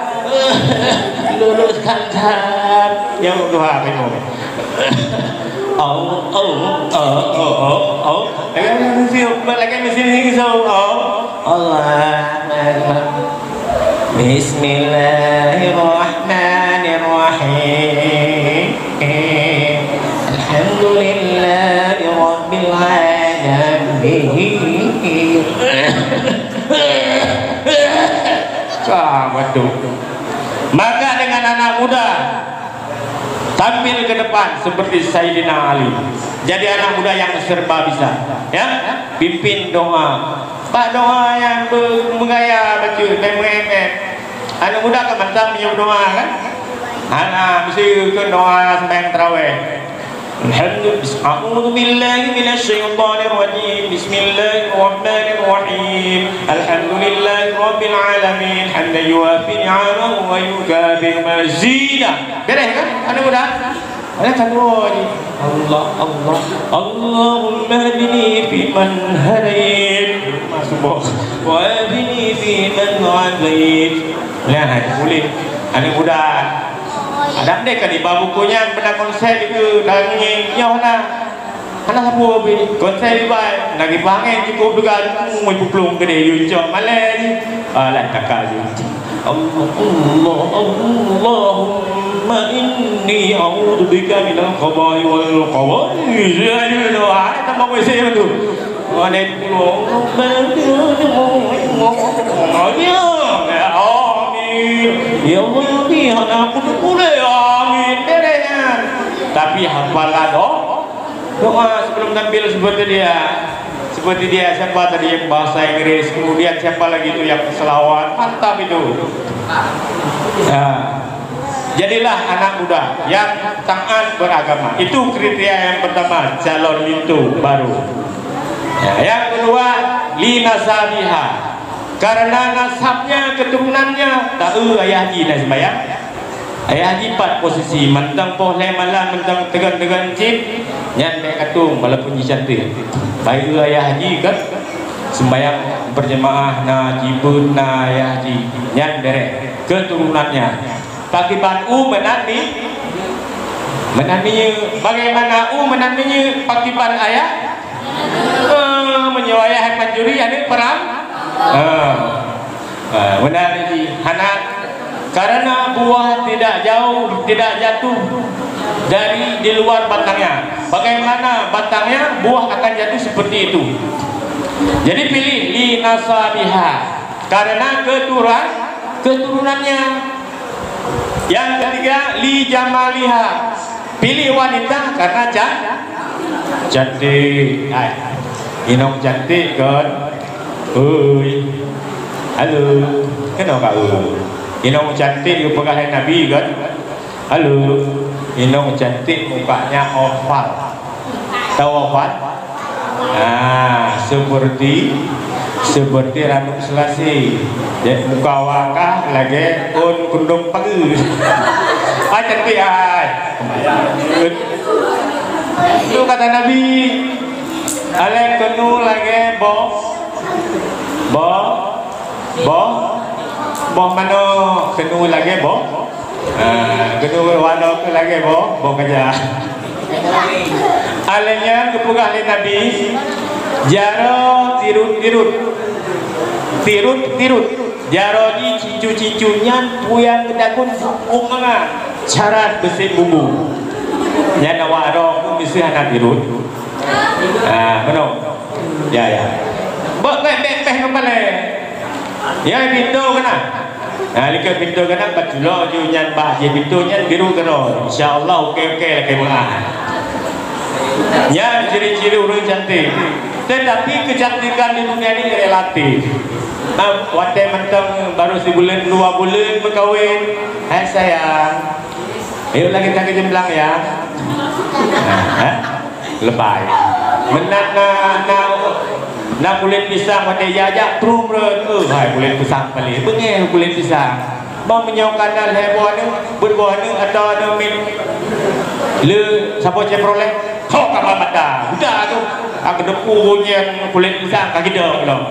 Luruskan jalan yang doa minum. Lagi mesin ini Bismillahirrahmanirrahim. Alhamdulillahi rabbil alamin. Maka dengan anak muda tampil ke depan seperti Sayyidina Ali. Jadi anak muda yang serba bisa, ya. Pimpin doa. Pak doa yang menggaya baca memet. Anak muda kan mantap punya doa kan? Anak mesti ke doa sembahyang tarawih. A'udzu billahi minasyaitonir rajim. Bismillahirrahmanirrahim. Alhamdulillahi rabbil alamin. Hamdan yuwafi ni'amahu wa yukafi mazidah. Beres kan? Anak muda? Ada satu lagi. Allah Allahumma hadini fi man hadait. Masuk. Wa hadini fi man hadait. Lihat boleh. Anak muda. Ada dek di bawah bukunya pernah konser itu daging nyohna. Anak apa bi konser di bawah lagi pangen cukup juga mau puplung gede yuncok malah ni. Alah takal je. Allahumma inni a'udzubika minal khaba'i wal qawa'i. Jadi doa tambah kuasa tu. Ada pulang. Ya Allah, anak aku boleh, amin, beresnya. Tapi hafalah doa sebelum tampil seperti dia, siapa tadi yang bahasa Inggris, kemudian siapa lagi itu yang selawat, mantap itu. Nah, jadilah anak muda yang taat beragama. Itu kriteria yang pertama, calon itu baru. Nah, yang kedua, linasabiha. Karena nasabnya, keturunannya tahu ayah haji dah sembahyang. Ayah haji 4 posisi, mentang pohleh malam, mentang tegan-tegan cip, nyan mek katung walaupun cantik. Baik ayah haji kan sembahyang berjemaah na jibun na ayah haji, nyan derek keturunannya. Pakiban menanti bagaimana menantinya pakiban ayah? Menyewa ayah panjuri ada perang. Benar ini anak karena buah tidak jatuh dari di luar batangnya. Bagaimana batangnya buah akan jatuh seperti itu. Jadi pilih li nasabiha karena keturunannya. Yang ketiga li jamaliha, pilih wanita karena cantik. Inong cantik kan. Oi, halo, kenapa kau? Inong cantik juga pegang Nabi kan? Halo, Inong cantik mukanya oval. Tahu oval? Nah, seperti rambut selasi. Jadi muka wakah lagi kundung pagi. Cantik itu kata Nabi. Alek kenu lagi boh mano kenu lagi boh kenu wano lagi boh kerja. Alenya kepugah Nabi jaro tirut jaro di cicu-cicunya puyang kedakun umanga cara besi bumbu nyana waro mesti anak tirut. Benar. Ya. Bek kembali. Ya pintu kena. Nah, lihat pintu kena bajulo junyan bah je pintunya biru kena. Insyaallah okey lagi mengah. Ya ciri-ciri orang cantik. Tetapi kecantikan di dunia ini relatif. Nah, waktu mentang baru sebulan 2 bulan berkahwin. Hai sayang. Ayo lagi kita jemblang ya. Lebay. Menat na kulit pisang pada jajak trum red. Hai kulit pisang paling bengeh kulit pisang. Bang menyau kadal heboh ni berbuah ni atau ada min le siapa ceproleh. Kau kapal mata. Udah tu. Aku depunya kulit pisang kaki dah belum.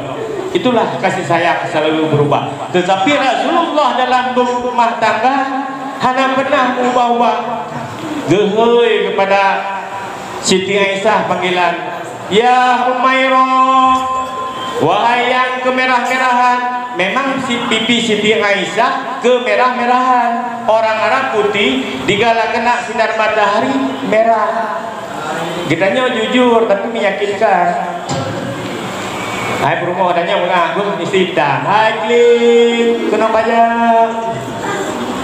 Itulah kasih sayang selalu berubah. Tetapi Rasulullah dalam berumah tangga hanya pernah ubah-ubah. Gehoi kepada Siti Aisyah panggilan, ya Umairah, wahai yang kemerah-merahan. Memang si pipi Siti Aisyah kemerah-merahan. Orang Arab putih digala kena sinar matahari merah. Kitanya jujur tapi meyakinkan. Hai berumah adanya mengaku mesti dah. Hai Glin, kena pajak.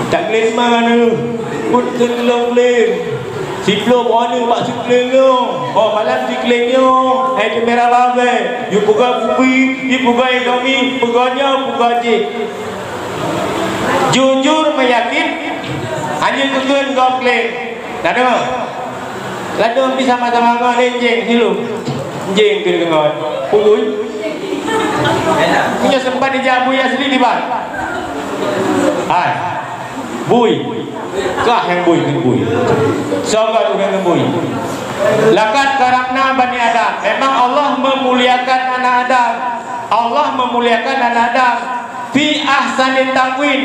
Tak Glin mana? Put kelong Glin. Si Flo mana pak si Glin tu? Oh malam si Glin tu. Hai kamera babe. You buka bubi, you buka Indomie, buganya buka je. Jujur meyakin. Hanya tujuan kau Glin. Tak ada. Lalu bisa sama-sama kau lenjeng silu. Jeng kena kau. Pugui. Punya sempat dijak bui asli di bang. Hai, bui, kah yang bui dengan bui. Sobat dengan bui. Lakat karakna Bani Adam. Memang Allah memuliakan anak Adam. Allah memuliakan anak Adam. Fi ahsanit taqwim.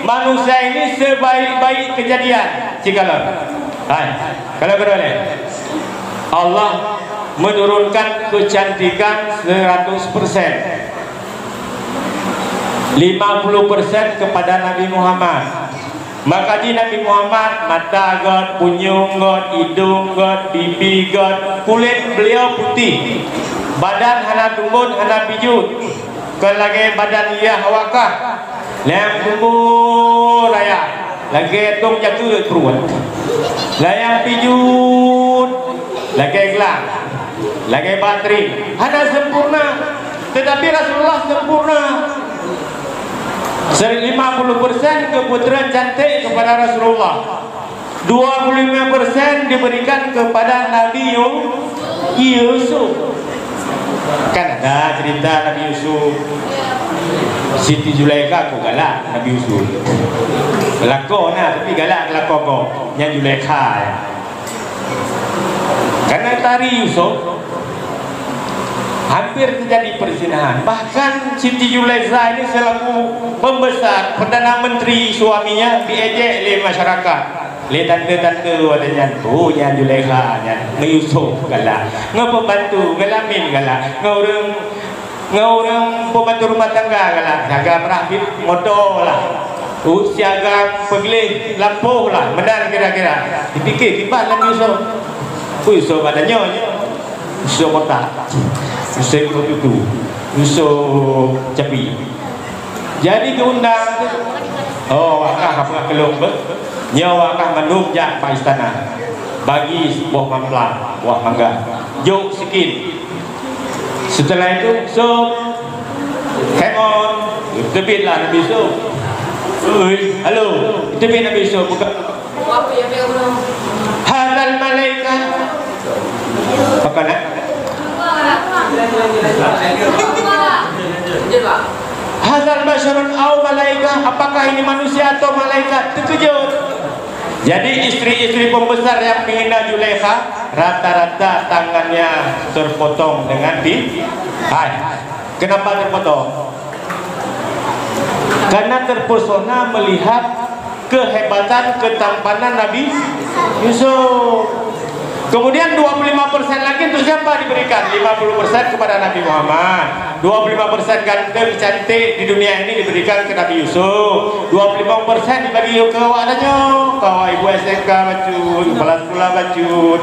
Manusia ini sebaik-baik kejadian. Cikalah. Hai, kalau beroleh. Allah menurunkan kecantikan 100%. 50% kepada Nabi Muhammad. Maka di Nabi Muhammad mata god, punyung god, hidung god, pipi god, kulit beliau putih, badan hana tumbun hana bijut, kelagi badan ia hawakah, layang tumbun layak, lagi tung jaga perut, layang bijut, lagi gelang, lagi bateri, hana sempurna. Tetapi Rasulullah sempurna. 50% keputraan cantik kepada Rasulullah, 25% diberikan kepada Nabi Yusuf. Kan ada cerita Nabi Yusuf, Siti Zulaikha kau galak Nabi Yusuf. Lakon tapi galak lakon kau yang Zulaikha ya. Karena tari Yusuf hampir terjadi perzinahan. Bahkan Siti Zulaikha ini selaku pembesar Perdana Menteri suaminya diejek oleh masyarakat. Le tante-tante adanya tu yang Zulaikha nya Yusuf galak. Ngapa bantu ngelamin galak. Ngorang pembantu rumah tangga galak. Jaga merahit motor lah. Siaga pegilih lampu lah. Medan kira-kira. Dipikir kibat Nabi Yusuf. Yusuf adanya Yusuf kotak. Yusuf itu Yusuf capi. Jadi diundang. Oh wakah apa kelong ber? Nyawa wakah manduk jak pak istana. Bagi buah mamplang, buah mangga. Jok sikit. Setelah itu come on. Tebitlah Nabi Yusuf. Halo, tebit Nabi Yusuf buka. Hadal malaikat. Apa nak? Hazal basyarun au malaikah, apakah ini manusia atau malaikat? Terkejut. Jadi istri-istri pembesar yang menghina Zulaikha rata-rata tangannya terpotong dengan hai. Kenapa terpotong? Karena terpesona melihat kehebatan ketampanan Nabi Yusuf. Kemudian 25% lagi untuk siapa diberikan? 50% kepada Nabi Muhammad, 25% ganteng cantik di dunia ini diberikan ke Nabi Yusuf, 25% dibagi ke awaknya, kau ibu SMK bacut, kepala sekolah bacut,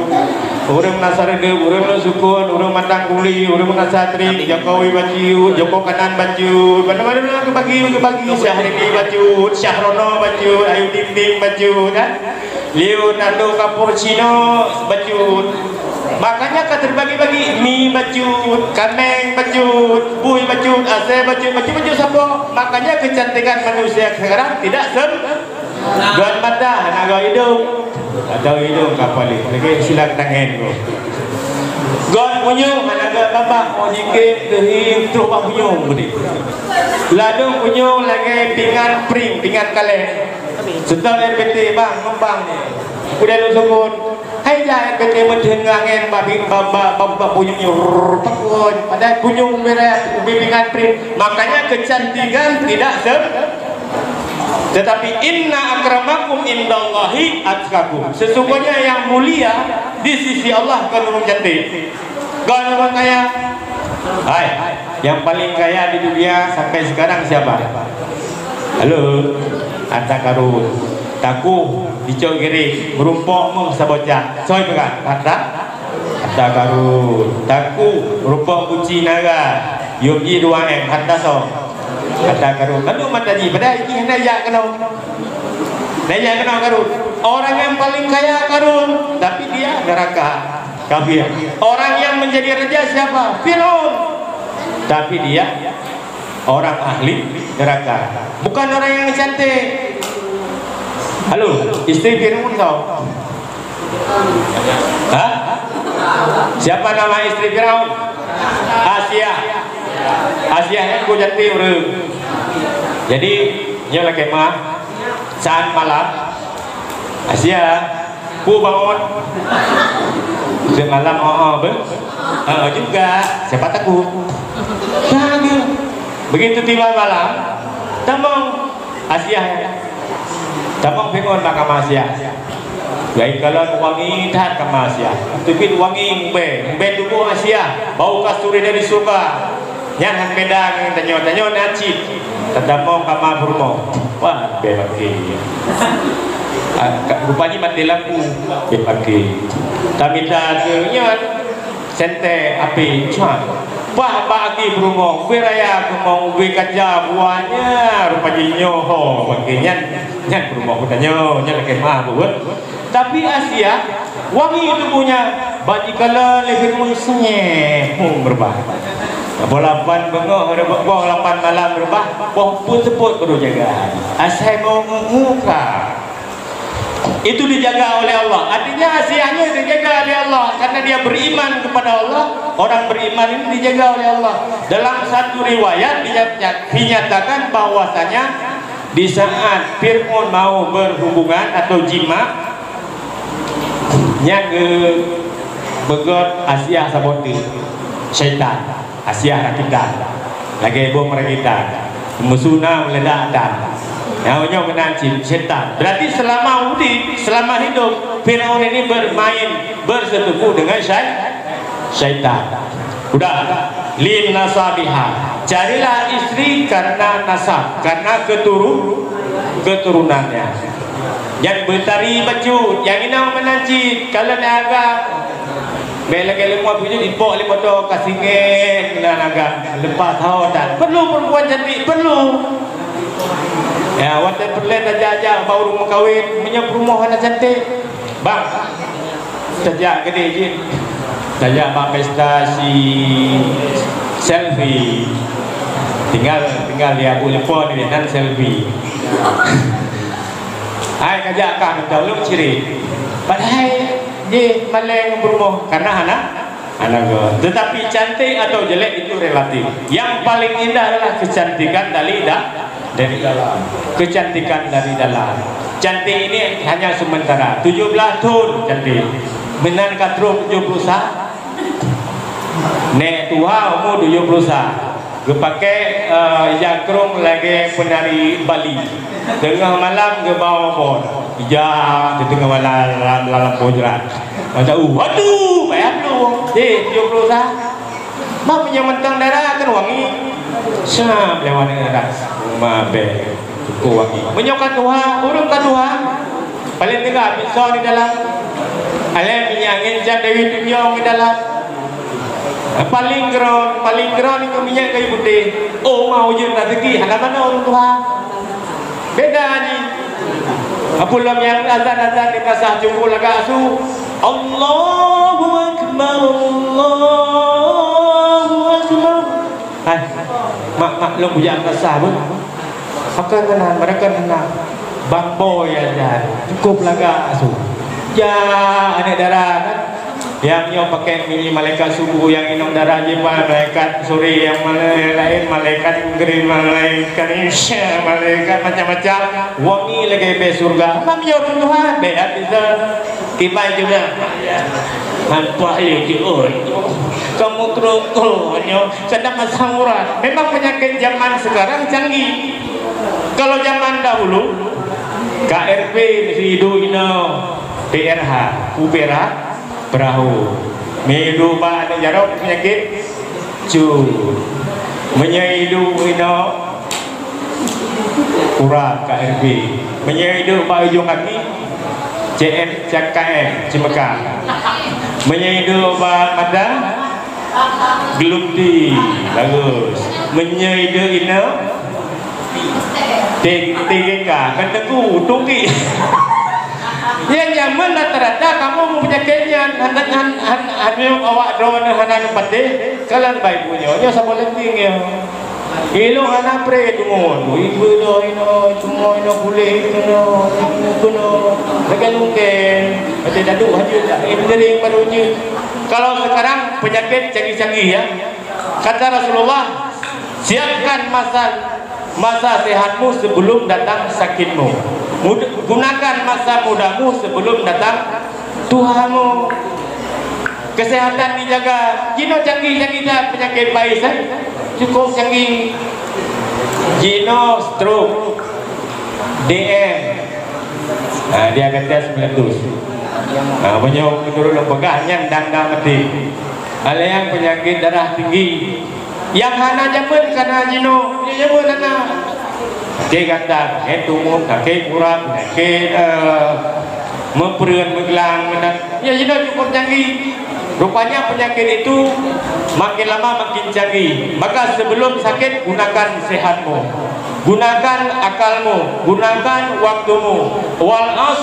orang Nasarede, orang Sukun, orang Matang Kuli, orang Nasatri, Jokowi bacut, Joko Kanan bacut, mana-mana kebagi, Syahrini bacut, Syahrono bacut, Ayu Dinding bacut, Leonardo Cappuccino bacut. Makanya kata terbagi-bagi, mi bacut, kameng bacut, bui bacut, ase bacut, bacut siapa? Makanya kecantikan manusia sekarang tidak gon mata, naga hidung, atau hidung kapal ini. Lagi silang tangan tu. Gon punyung, naga babak, mau jikit, dehing, terus bak punyung budi. Ladung punyung lagi pingan pring, pingan kaleng. Sedang LPT bang, ngembang ni. Udah lu sokon. Hai jangan kena mendengangen babi baba punyung takun pada punyung berat ubi pingat print. Makanya kecantikan tidak tetapi inna akramakum indallahi atqakum. Sesungguhnya yang mulia di sisi Allah kan orang cantik. Kan orang kaya. Hai, yang paling kaya di dunia sampai sekarang siapa? Halo, Harta Karun. Taku dicok kiri merumpok meng sabocah soy pegang harta Karun. Taku merumpok kunci naga yogi 2M harta so harta Karun. Lalu mata ji pada iki naya kena Karun. Orang yang paling kaya Karun, tapi dia neraka kafir. Orang yang menjadi raja siapa? Firaun, tapi dia orang ahli neraka, bukan orang yang cantik. Halo, istri Firaun tau? Hah? Siapa nama istri Firaun? Asia. Asia yang ku cantik bro. Jadi nyola kemah saat malam Asia ku bangun semalam juga siapa takut begitu tiba malam tamang Asia tamang pengon baka Asia gay kalon wangi tat ka Asia tupin wangi mbe tubuh Asia bau kasturi dari surga yang han beda ng tanyo naci tadamong kama burmo wah bebaki rupanya mati lampu bebaki tamita nya sente api cuan wah bagi burmo wiraya kemong wi kaja buahnya rupanya nyoho baginya nyan burmo kutanyo nya leke mah buat tapi Asia wangi tubuhnya bagi kala lebih musnye berbah bolapan bengok boh 8 malam berbah boh pun seput perlu jaga asai mau muka itu dijaga oleh Allah. Artinya Asianya dijaga oleh Allah karena dia beriman kepada Allah. Orang beriman ini dijaga oleh Allah. Dalam satu riwayat dinyatakan bahwasanya di saat Fir'aun mau berhubungan atau jima nya begot Asia saboti syaitan Asia rakitan lagi bom rakitan musuhna meledak dan namanya menanci setan. Berarti selama hidup Firaun ini bermain bersetepu dengan syaitan. Udah lin nasabiha, carilah istri karena nasab, karena keturunannya. Yang bertari baju, yang ini menanci kalau agak bela-bela mau punya impok lima to kasingen dan agak lepas tahu dan perlu perempuan cantik perlu. Ya, wanita perlen aja baru rumah kawin punya rumah anak cantik. Bang, sejak gede je. Sejak bang pesta si selfie. Tinggal dia boleh pon ni dan selfie. Hai kajak kah dahulu ciri. Padahal dia maleng berumah karena anak tetapi cantik atau jelek itu relatif. Yang paling indah adalah kecantikan dari dalam. Kecantikan dari dalam. Cantik ini hanya sementara. 17 tahun cantik. Menan katro 70 sah. Nek tua umur 70 sah. Gepakai jakrung lagi penari Bali. Tengah malam ke bawah pon. Ija di tengah malam dalam pojrat. Macam waduh, bayar lu. 70 sah. Mak punya mentang darah kan wangi. Siap lewat darah. Mabe cukup wangi. Menyokat dua, urung kan dua. Paling tiga pisau di dalam. Alem minyak ngencang Dewi Tunyong di dalam. Paling geron itu minyak kayu putih. Oh mau je rezeki, halaman orang tua. Beda ni. Apulam yang azan di pasah jumpa laga asu. Allahu Akbar, Allahu Akbar. Maklum punya pasah pun. Akan kenal, mereka kenal. Bang Boy aja, cukup laga asu. Ya, anak darah kan. Yang nyo pakai mini malaikat subuh, yang minum darah jiwa malaikat sore, yang lain malaikat green, malaikat insya, malaikat macam-macam wangi lagi be surga. Mam yo Tuhan be bisa tiba juga. Nampak yo kamu terus nyo sedang masang urat. Memang penyakit zaman sekarang canggih. Kalau zaman dahulu KRP mesti hidup PRH, UPRH perahu mehidu ba ada jarok penyakit menyehidu kurang KRB menyehidu ba ujung kaki CKM Cimekang menyehidu ba mata gelumti bagus menyehidu TGK kan teku tunggi. Yang zaman rata-rata kamu penyakitnya hanam awak drone hanam pade kalau baik punya nya sama lenting ya ilo hanam pre tumun ibu do tumun boleh kuno dengan mungkin ada dadu haju ini barunya. Kalau sekarang penyakit canggih-canggih ya, kata Rasulullah, siapkan masa sehatmu sebelum datang sakitmu. Gunakan masa mudamu sebelum datang tuamu. Kesehatan dijaga. Jino canggih-canggih tak penyakit baik cukup canggih. Jino stroke, DM. Dia kata 900. Banyak menurut pegahnya dang mati. Ada yang penyakit darah tinggi. Yang hana jaman karena jino, jaman hana. Dia kata, tumbuh kaki kurang, kaki memperuan menggelang, ya jino cukup canggih. Rupanya penyakit itu makin lama makin canggih. Maka sebelum sakit gunakan sehatmu, gunakan akalmu, gunakan waktumu. Wal as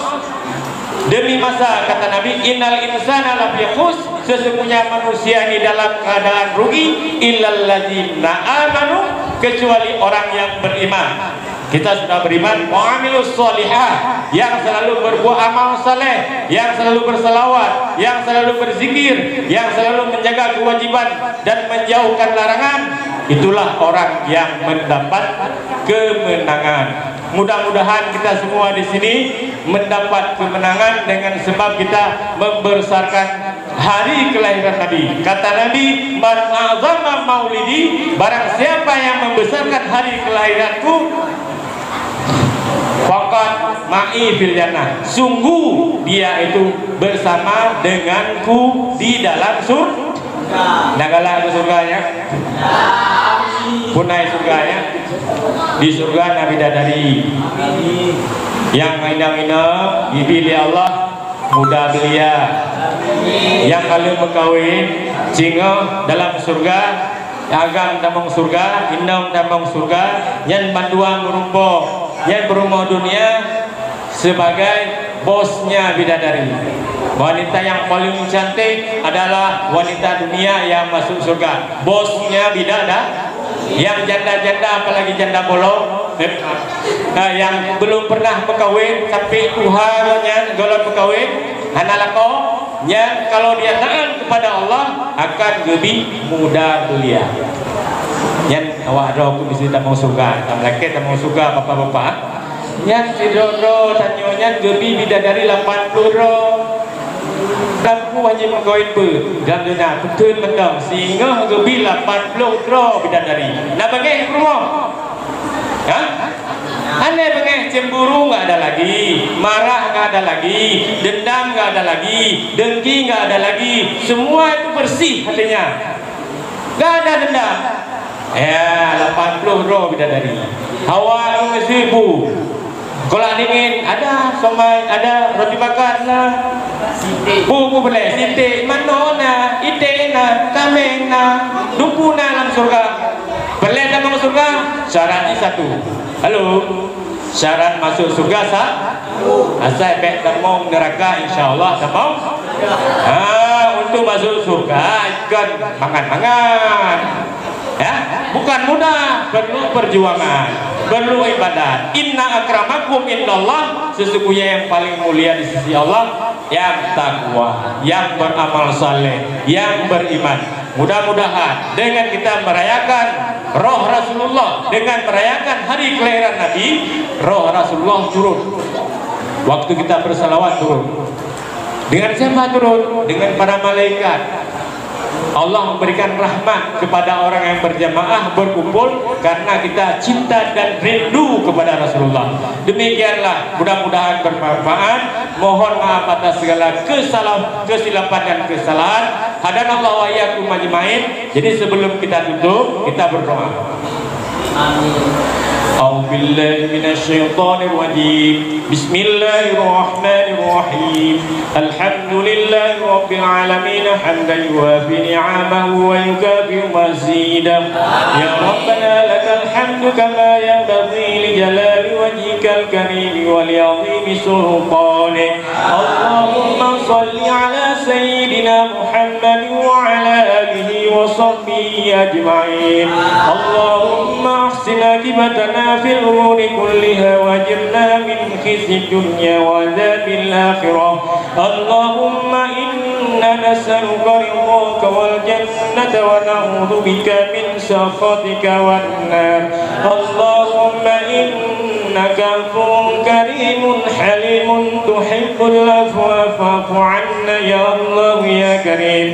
demi masa kata Nabi, innal insana lafi khus, sesungguhnya manusia ini dalam keadaan rugi, illal ladzina amanu, kecuali orang yang beriman. Kita sudah beriman, mu'amilus sholihah, yang selalu berbuat amal saleh, yang selalu berselawat, yang selalu berzikir, yang selalu menjaga kewajiban dan menjauhkan larangan. Itulah orang yang mendapat kemenangan. Mudah-mudahan kita semua di sini mendapat kemenangan dengan sebab kita membesarkan hari kelahiran Nabi. Kata Nabi, man azama maulidi, barang siapa yang membesarkan hari kelahiranku, faqad ma'i fil jannah, sungguh dia itu bersama denganku di dalam surga. Nagala itu surganya, punai surganya. Di surga Nabi Dadari yang indah-indah dipilih Allah, muda belia, yang kalau berkawin singa dalam surga, agam tamang surga, indang tamang surga, yang bandua merumpok, yang berumah dunia sebagai bosnya bidadari. Wanita yang paling cantik adalah wanita dunia yang masuk surga, bosnya bidadari. Yang janda-janda, apalagi janda bolong, yang belum pernah berkawin tapi Tuhannya golongan berkawin, anak lako, yang kalau dia taat kepada Allah akan lebih muda belia. Yang awak ada aku mesti tak mau surga, tak laki tak mau surga bapak-bapak. Yang si Dodo tanyonya lebih bidadari 80 roh. Aku hanya mengkawin dalam dunia betul betul sehingga lebih 80 roh bidadari. Nak bagi rumah, aneh bagi cemburu nggak ada lagi, marah nggak ada lagi, dendam nggak ada lagi, dengki nggak ada lagi, semua itu bersih hatinya. Gak ada dendam. Ya 80 roh bidadari. Hawa 1000. Kalau dingin ada somai, ada roti bakar lah. Bu boleh sinte manona, itena, kamena, dupuna dalam surga. Boleh dalam surga? Syaratnya satu. Halo. Syarat masuk surga asal baik temong neraka insyaallah temong. Untuk masuk surga ikut mangan-mangan. Ya, bukan mudah, perlu perjuangan, perlu ibadat. Inna akramakum indallah, sesungguhnya yang paling mulia di sisi Allah yang takwa, yang beramal saleh, yang beriman. Mudah-mudahan dengan kita merayakan roh Rasulullah, dengan merayakan hari kelahiran Nabi, roh Rasulullah turun. Waktu kita bersalawat turun. Dengan siapa turun? Dengan para malaikat. Allah memberikan rahmat kepada orang yang berjamaah berkumpul karena kita cinta dan rindu kepada Rasulullah. Demikianlah, mudah-mudahan bermanfaat. Mohon maaf atas segala kesilapan dan kesalahan. Hadanallahu wa iyyakum ajmain. Jadi sebelum kita tutup, kita berdoa. Amin. أعوذ بالله من الشيطان الرجيم بسم الله الرحمن الرحيم الحمد لله رب العالمين حمدا يوافي نعمه ويكافئ مزيدا يا ربنا لك الحمد كما ينبغي لجلال وجهك الكريم ولعظيم سلطانك اللهم صل على سيدنا محمد وعلى آله وصحبه أجمعين اللهم أحسن عاقبتنا في الأمور كلها واجرنا من خزي الدنيا وعذاب الآخرة اللهم إنا نسألك رضاك والجنة ونعوذ بك من سخطك والنار اللهم إنك عفو كريم حليم تحب العفو فاعف عنا يا الله يا كريم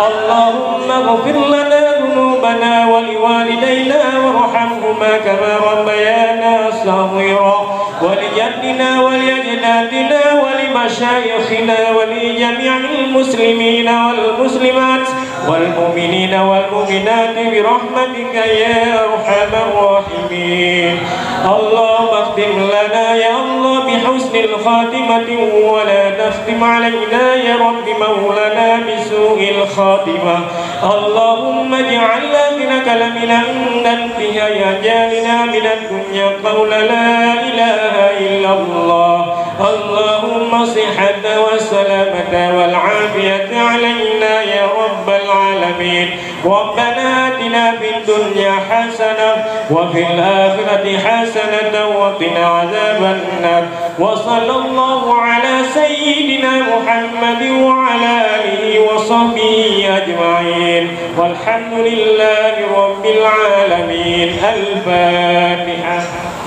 اللهم اغفر لنا ذنوبنا ولوالدينا وارحمهما كما ربيانا صغيرا ولجدنا ولأجدادنا ولمشايخنا ولجميع المسلمين والمسلمات والمؤمنين والمؤمنات برحمتك يا أرحم الراحمين اللهم اختم لنا يا الله بحسن الخاتمة ولا تختم علينا يا رب مولانا بسوء الخاتمة اللهم اجعل آخر كلامنا عند انتهاء أجالنا من الدنيا قول لا إله إلا الله اللهم صحة والسلامة والعافية علينا يا رب العالمين ربنا آتنا في الدنيا حسنة وفي الآخرة حسنة وقنا عذاب النار وصلى الله على سيدنا محمد وعلى آله وصحبه أجمعين والحمد لله رب العالمين الفاتحة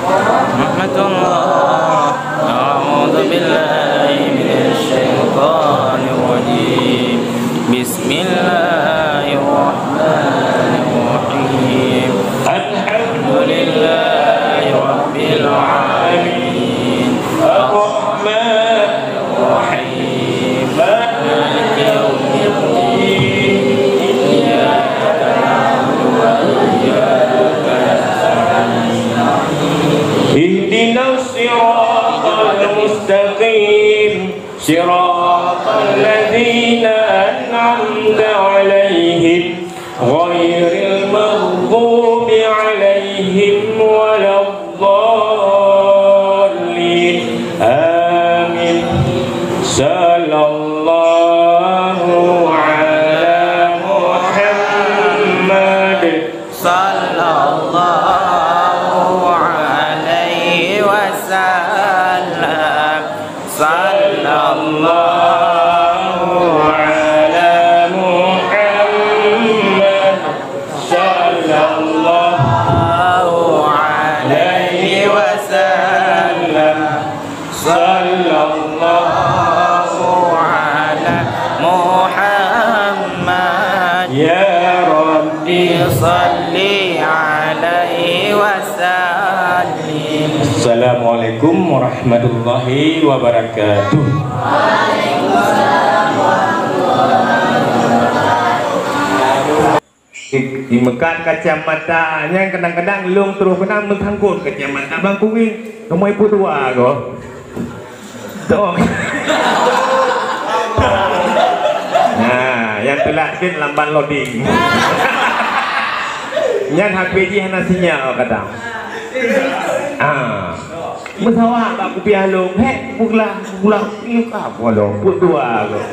رحمة الله أعوذ بالله من الشيطان الرجيم بسم الله الرحمن الرحيم الحمد لله رب العالمين الرحمن الرحيم مالك يوم الدين إياك نعبد وإياك نستعين اهدنا الصراط المستقيم صراط الذين أنعمت عليهم غير المغضوب عليهم ولا الضالين آمين صلى الله على محمد صلى الله عليه وسلم صلى الله على محمد صلى الله عليه وسلم صلى الله على محمد يا ربي صل عليه وسلم. Assalamualaikum warahmatullahi wabarakatuh. Waalaikumsalam warahmatullahi wabarakatuh. di Mekah kacamata yang kadang-kadang long terus kena menghangkut kacamata bang kuing kamu ibu tua kok tuh. Nah yang telakin lamban loading yang HPG nasinya kata Masawa aku pialong, pulang ini apa dong, tua kok.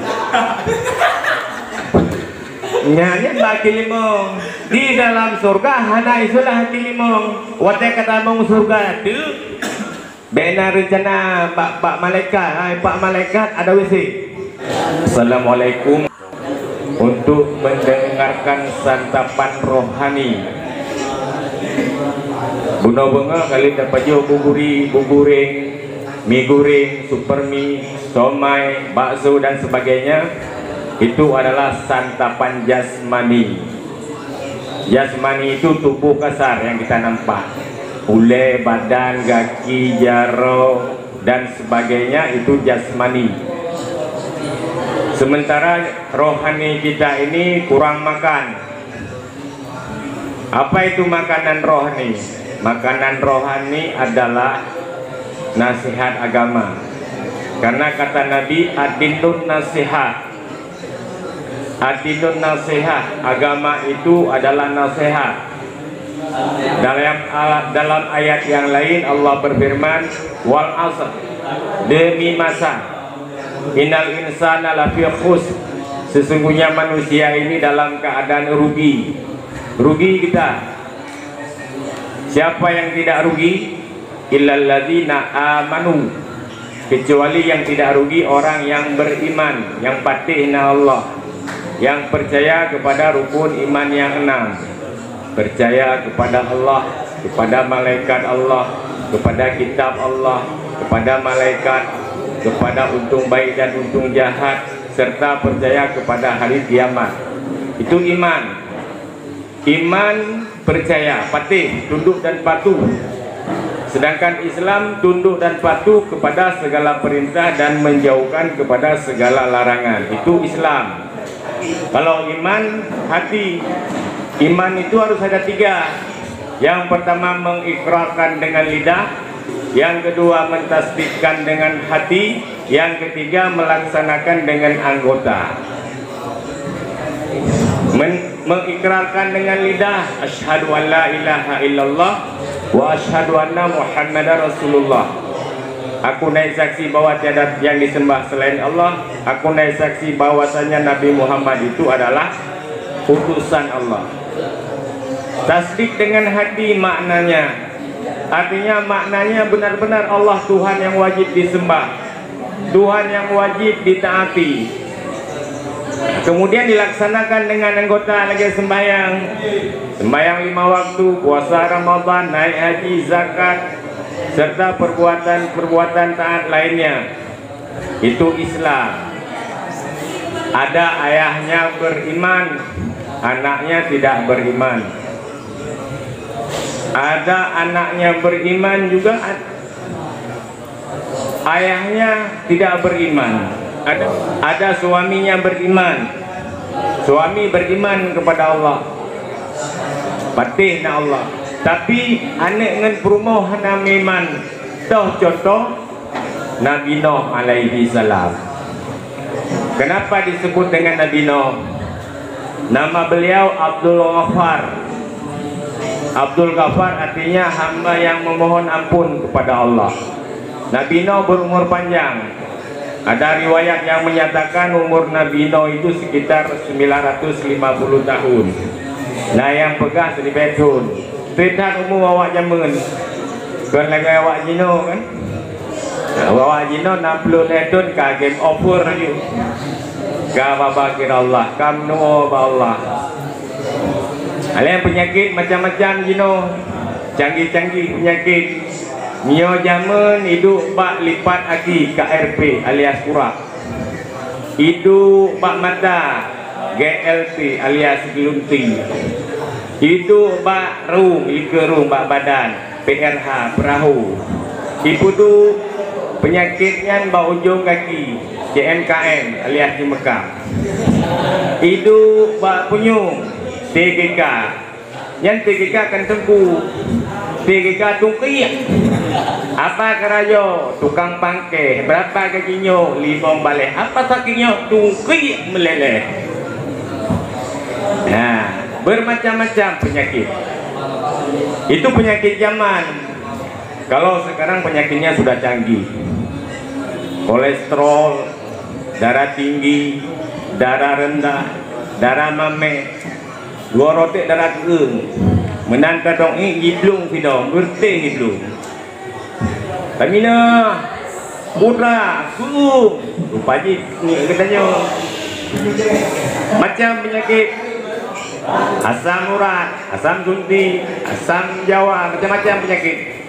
Nyanyi bagi limong di dalam surga hana isulah hati limong. Wadah kata mong surga tu, benar rencana pak malaikat ada WC. Assalamualaikum untuk mendengarkan santapan rohani. Buno bunga kali terpajo buguring, mie goreng, super mie, somai, bakso dan sebagainya. Itu adalah santapan jasmani. Jasmani itu tubuh kasar yang kita nampak, ule, badan, kaki, jaro dan sebagainya itu jasmani. Sementara rohani kita ini kurang makan. Apa itu makanan rohani? Makanan rohani adalah nasihat agama. Karena kata Nabi, adinun nasihat. Adinun nasihat, agama itu adalah nasihat. Dalam ayat yang lain Allah berfirman, wal asr, demi masa, innal insana lafi khusr, sesungguhnya manusia ini dalam keadaan rugi. Rugi kita. Siapa yang tidak rugi? Illal ladzina amanu, kecuali yang tidak rugi orang yang beriman, yang patihna Allah, yang percaya kepada rukun iman yang 6, percaya kepada Allah, kepada malaikat Allah, kepada kitab Allah, kepada malaikat, kepada untung baik dan untung jahat, serta percaya kepada hari kiamat. Itu iman. Iman percaya, patih, tunduk dan patuh. Sedangkan Islam tunduk dan patuh kepada segala perintah dan menjauhkan kepada segala larangan. Itu Islam. Kalau iman hati, iman itu harus ada 3. Yang pertama mengikrarkan dengan lidah, yang kedua mentasdikkan dengan hati, yang ketiga melaksanakan dengan anggota. Mengikrarkan dengan lidah, asyhadu an la ilaha illallah wa asyhadu anna muhammadar rasulullah. Aku naik saksi bahwa tiada yang disembah selain Allah. Aku naik saksi bahwasanya Nabi Muhammad itu adalah utusan Allah. Tasdik dengan hati maknanya, artinya maknanya benar-benar Allah Tuhan yang wajib disembah, Tuhan yang wajib ditaati. Kemudian dilaksanakan dengan anggota lagi sembahyang 5 waktu, puasa Ramadan, naik haji, zakat, serta perbuatan taat lainnya. Itu Islam. Ada ayahnya beriman, anaknya tidak beriman. Ada anaknya beriman juga, ayahnya tidak beriman. Ada suaminya beriman, suami beriman kepada Allah, patih na Allah, tapi anak dengan perumahan namiman. Toh contoh Nabi Nuh alaihi salam. Kenapa disebut dengan Nabi Nuh? Nama beliau Abdul Ghaffar. Abdul Ghaffar artinya hamba yang memohon ampun kepada Allah. Nabi Nuh berumur panjang. Ada riwayat yang menyatakan umur Nabi Nuh itu sekitar 950 tahun. Nah yang pegah di betun. Tidak umur awak jaman. Kan lagi awak jino kan? Awak jino 60 tahun ka game over lagi. Ka babakir Allah, kam nu Allah. Ada yang penyakit macam-macam jino. Canggih-canggih penyakit. Nyo jaman hidup bak lipat aki KRP alias kurak. Hidup bak mata GLP alias gelunting. Hidup bak rung, ikerung bak badan PRH perahu. Ibu tu penyakitnya bak ujung kaki CMKM alias di Mekah. Hidup bak punyung TGK. Yang TGK kan tengku. TGK tungkiak. Apa kerajo? Tukang pangke. Berapa gajinya? 5 balik. Apa sakinya? Tungkiak meleleh. Nah, bermacam-macam penyakit. Itu penyakit zaman. Kalau sekarang penyakitnya sudah canggih. Kolesterol, darah tinggi, darah rendah, darah mame, dua rotek darah keung, menan kadong hiblung sidong, berteh hiblung. Tamina, putra, suung, lupa je ni katanya. Macam penyakit asam urat, asam suntik, asam jawa, macam-macam penyakit.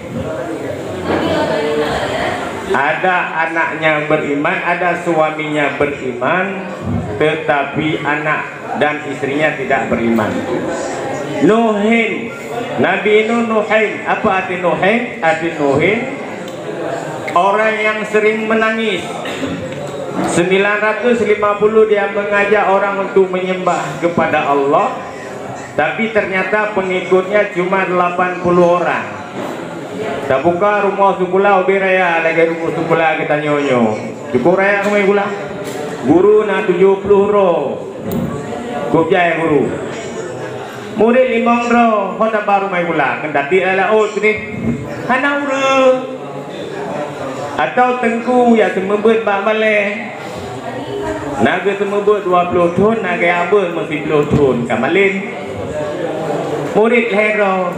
Ada anaknya beriman, ada suaminya beriman, tetapi anak dan istrinya tidak beriman. Nuhin, Nabi Nuhin, apa arti Nuhin? Arti Nuhin, orang yang sering menangis. 950 dia mengajak orang untuk menyembah kepada Allah, tapi ternyata pengikutnya cuma 80 orang. Tak buka rumah sekolah ubi raya lagi rumah sekolah kita nyonyo. Cukup raya kami pula. Guru na 70 ro. Kubjai guru. Murid 5 ro. Kota baru mai pula. Kendati ala oh ni. Hanau ro. Atau tengku ya semebut bak maleh. Naga semebut 20 tahun, naga abul mesti 10 tahun kamalin. Murid lero.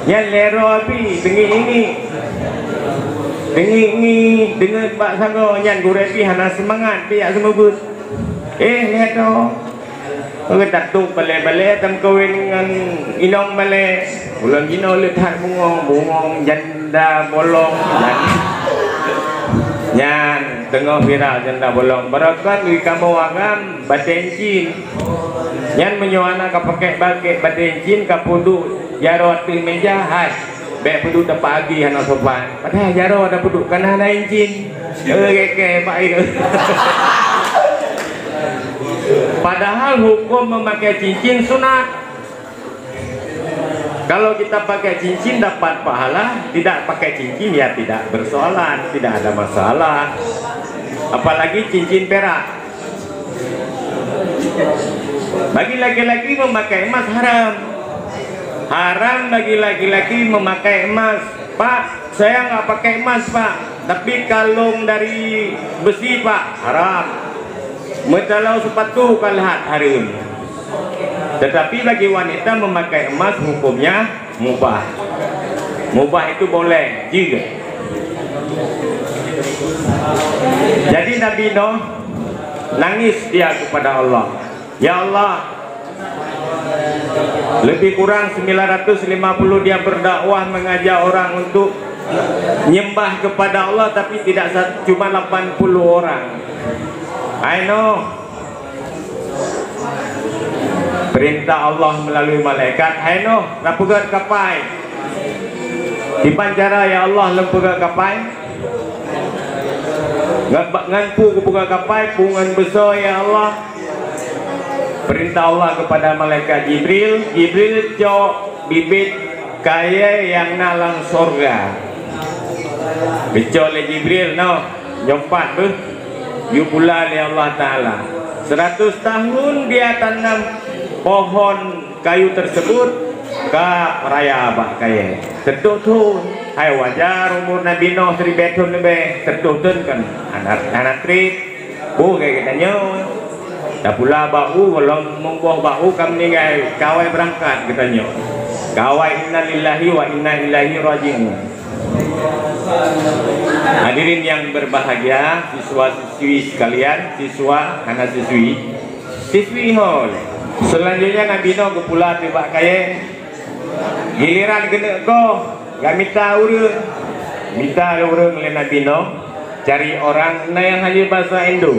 Yang lero api dengi ini dengan bak sango yang gurepi hana semangat pihak semebut lero datuk balik tam kawin dengan inong balik ulang gino lihat bungong janda bolong yang tengah viral janda bolong barakan di kamu agam batencin yang menyoana kapakai bagai batencin kapudu jaro atas meja hai baik peduk tempat pagi hana sopan padahal jaro ada peduk kan hana incin keke baik. Padahal hukum memakai cincin sunat. Kalau kita pakai cincin dapat pahala, tidak pakai cincin ya tidak bersolat, tidak ada masalah. Apalagi cincin perak. Bagi laki-laki memakai emas haram. Haram bagi laki-laki memakai emas. Pak, saya nggak pakai emas pak, tapi kalung dari besi pak, haram. Metalau sepatu kalihat haram. Tetapi bagi wanita memakai emas hukumnya mubah. Mubah itu boleh juga. Jadi Nabi Nuh nangis dia kepada Allah. Ya Allah, lebih kurang 950 dia berdakwah mengajak orang untuk nyembah kepada Allah, tapi tidak cuma 80 orang. I know. Perintah Allah melalui malaikat. I know. Lapugat kapai. Di pancara ya Allah lempugat kapai. Nganpu kebuka kapai pungan besar ya Allah. Perintah Allah kepada malaikat Jibril. Jibril cok bibit kaya yang nalang sorga. Becok le Jibril no nyompat beh. You pula le Allah Ta'ala. 100 tahun dia tanam pohon kayu tersebut ke raya abak kaya. Tetuk tu hai wajar umur Nabi Nuh 1000 tahun lebih. Tetuk tu kan anak trip. Bu kayak katanya. Dah pula bau kalau membuah bau kami ni kawai berangkat katanya. Kawai inna lillahi wa inna ilaihi raji'un. Hadirin yang berbahagia, siswa-siswi sekalian, siswa anak siswi hol. Selanjutnya Nabi Nuh ke pula tiba kaya. Giliran kena ko, gak minta urang. Minta urang oleh Nabi Nuh cari orang yang hanya bahasa Indo.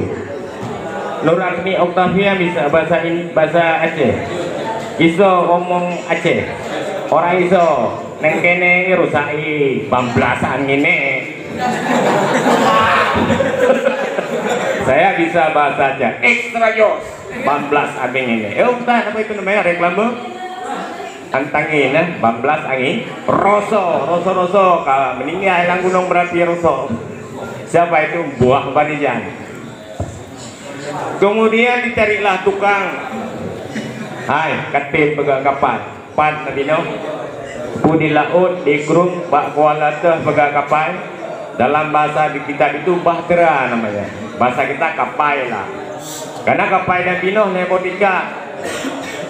Nur Arni Octavia bisa bahasa Aceh. Iso ngomong Aceh. Orang iso neng kene rusai pambelasan ini. Saya bisa bahasa aja. Extra jos. 14 abeng ini. Ustaz, apa itu namanya reklame? Antangin, Bamblas angin. Roso. Kalau meninggal hilang gunung berapi Roso. Siapa itu? Buah Banijan. Kemudian dicarilah tukang. Hai, katin pegang kapal. Pan Nabi Nuh. Di laut, di krum, bak kuala teh pegang kapal. Dalam bahasa di kitab itu bahtera namanya. Bahasa kita kapal lah. Karena kapal Nabi Nuh nebotika.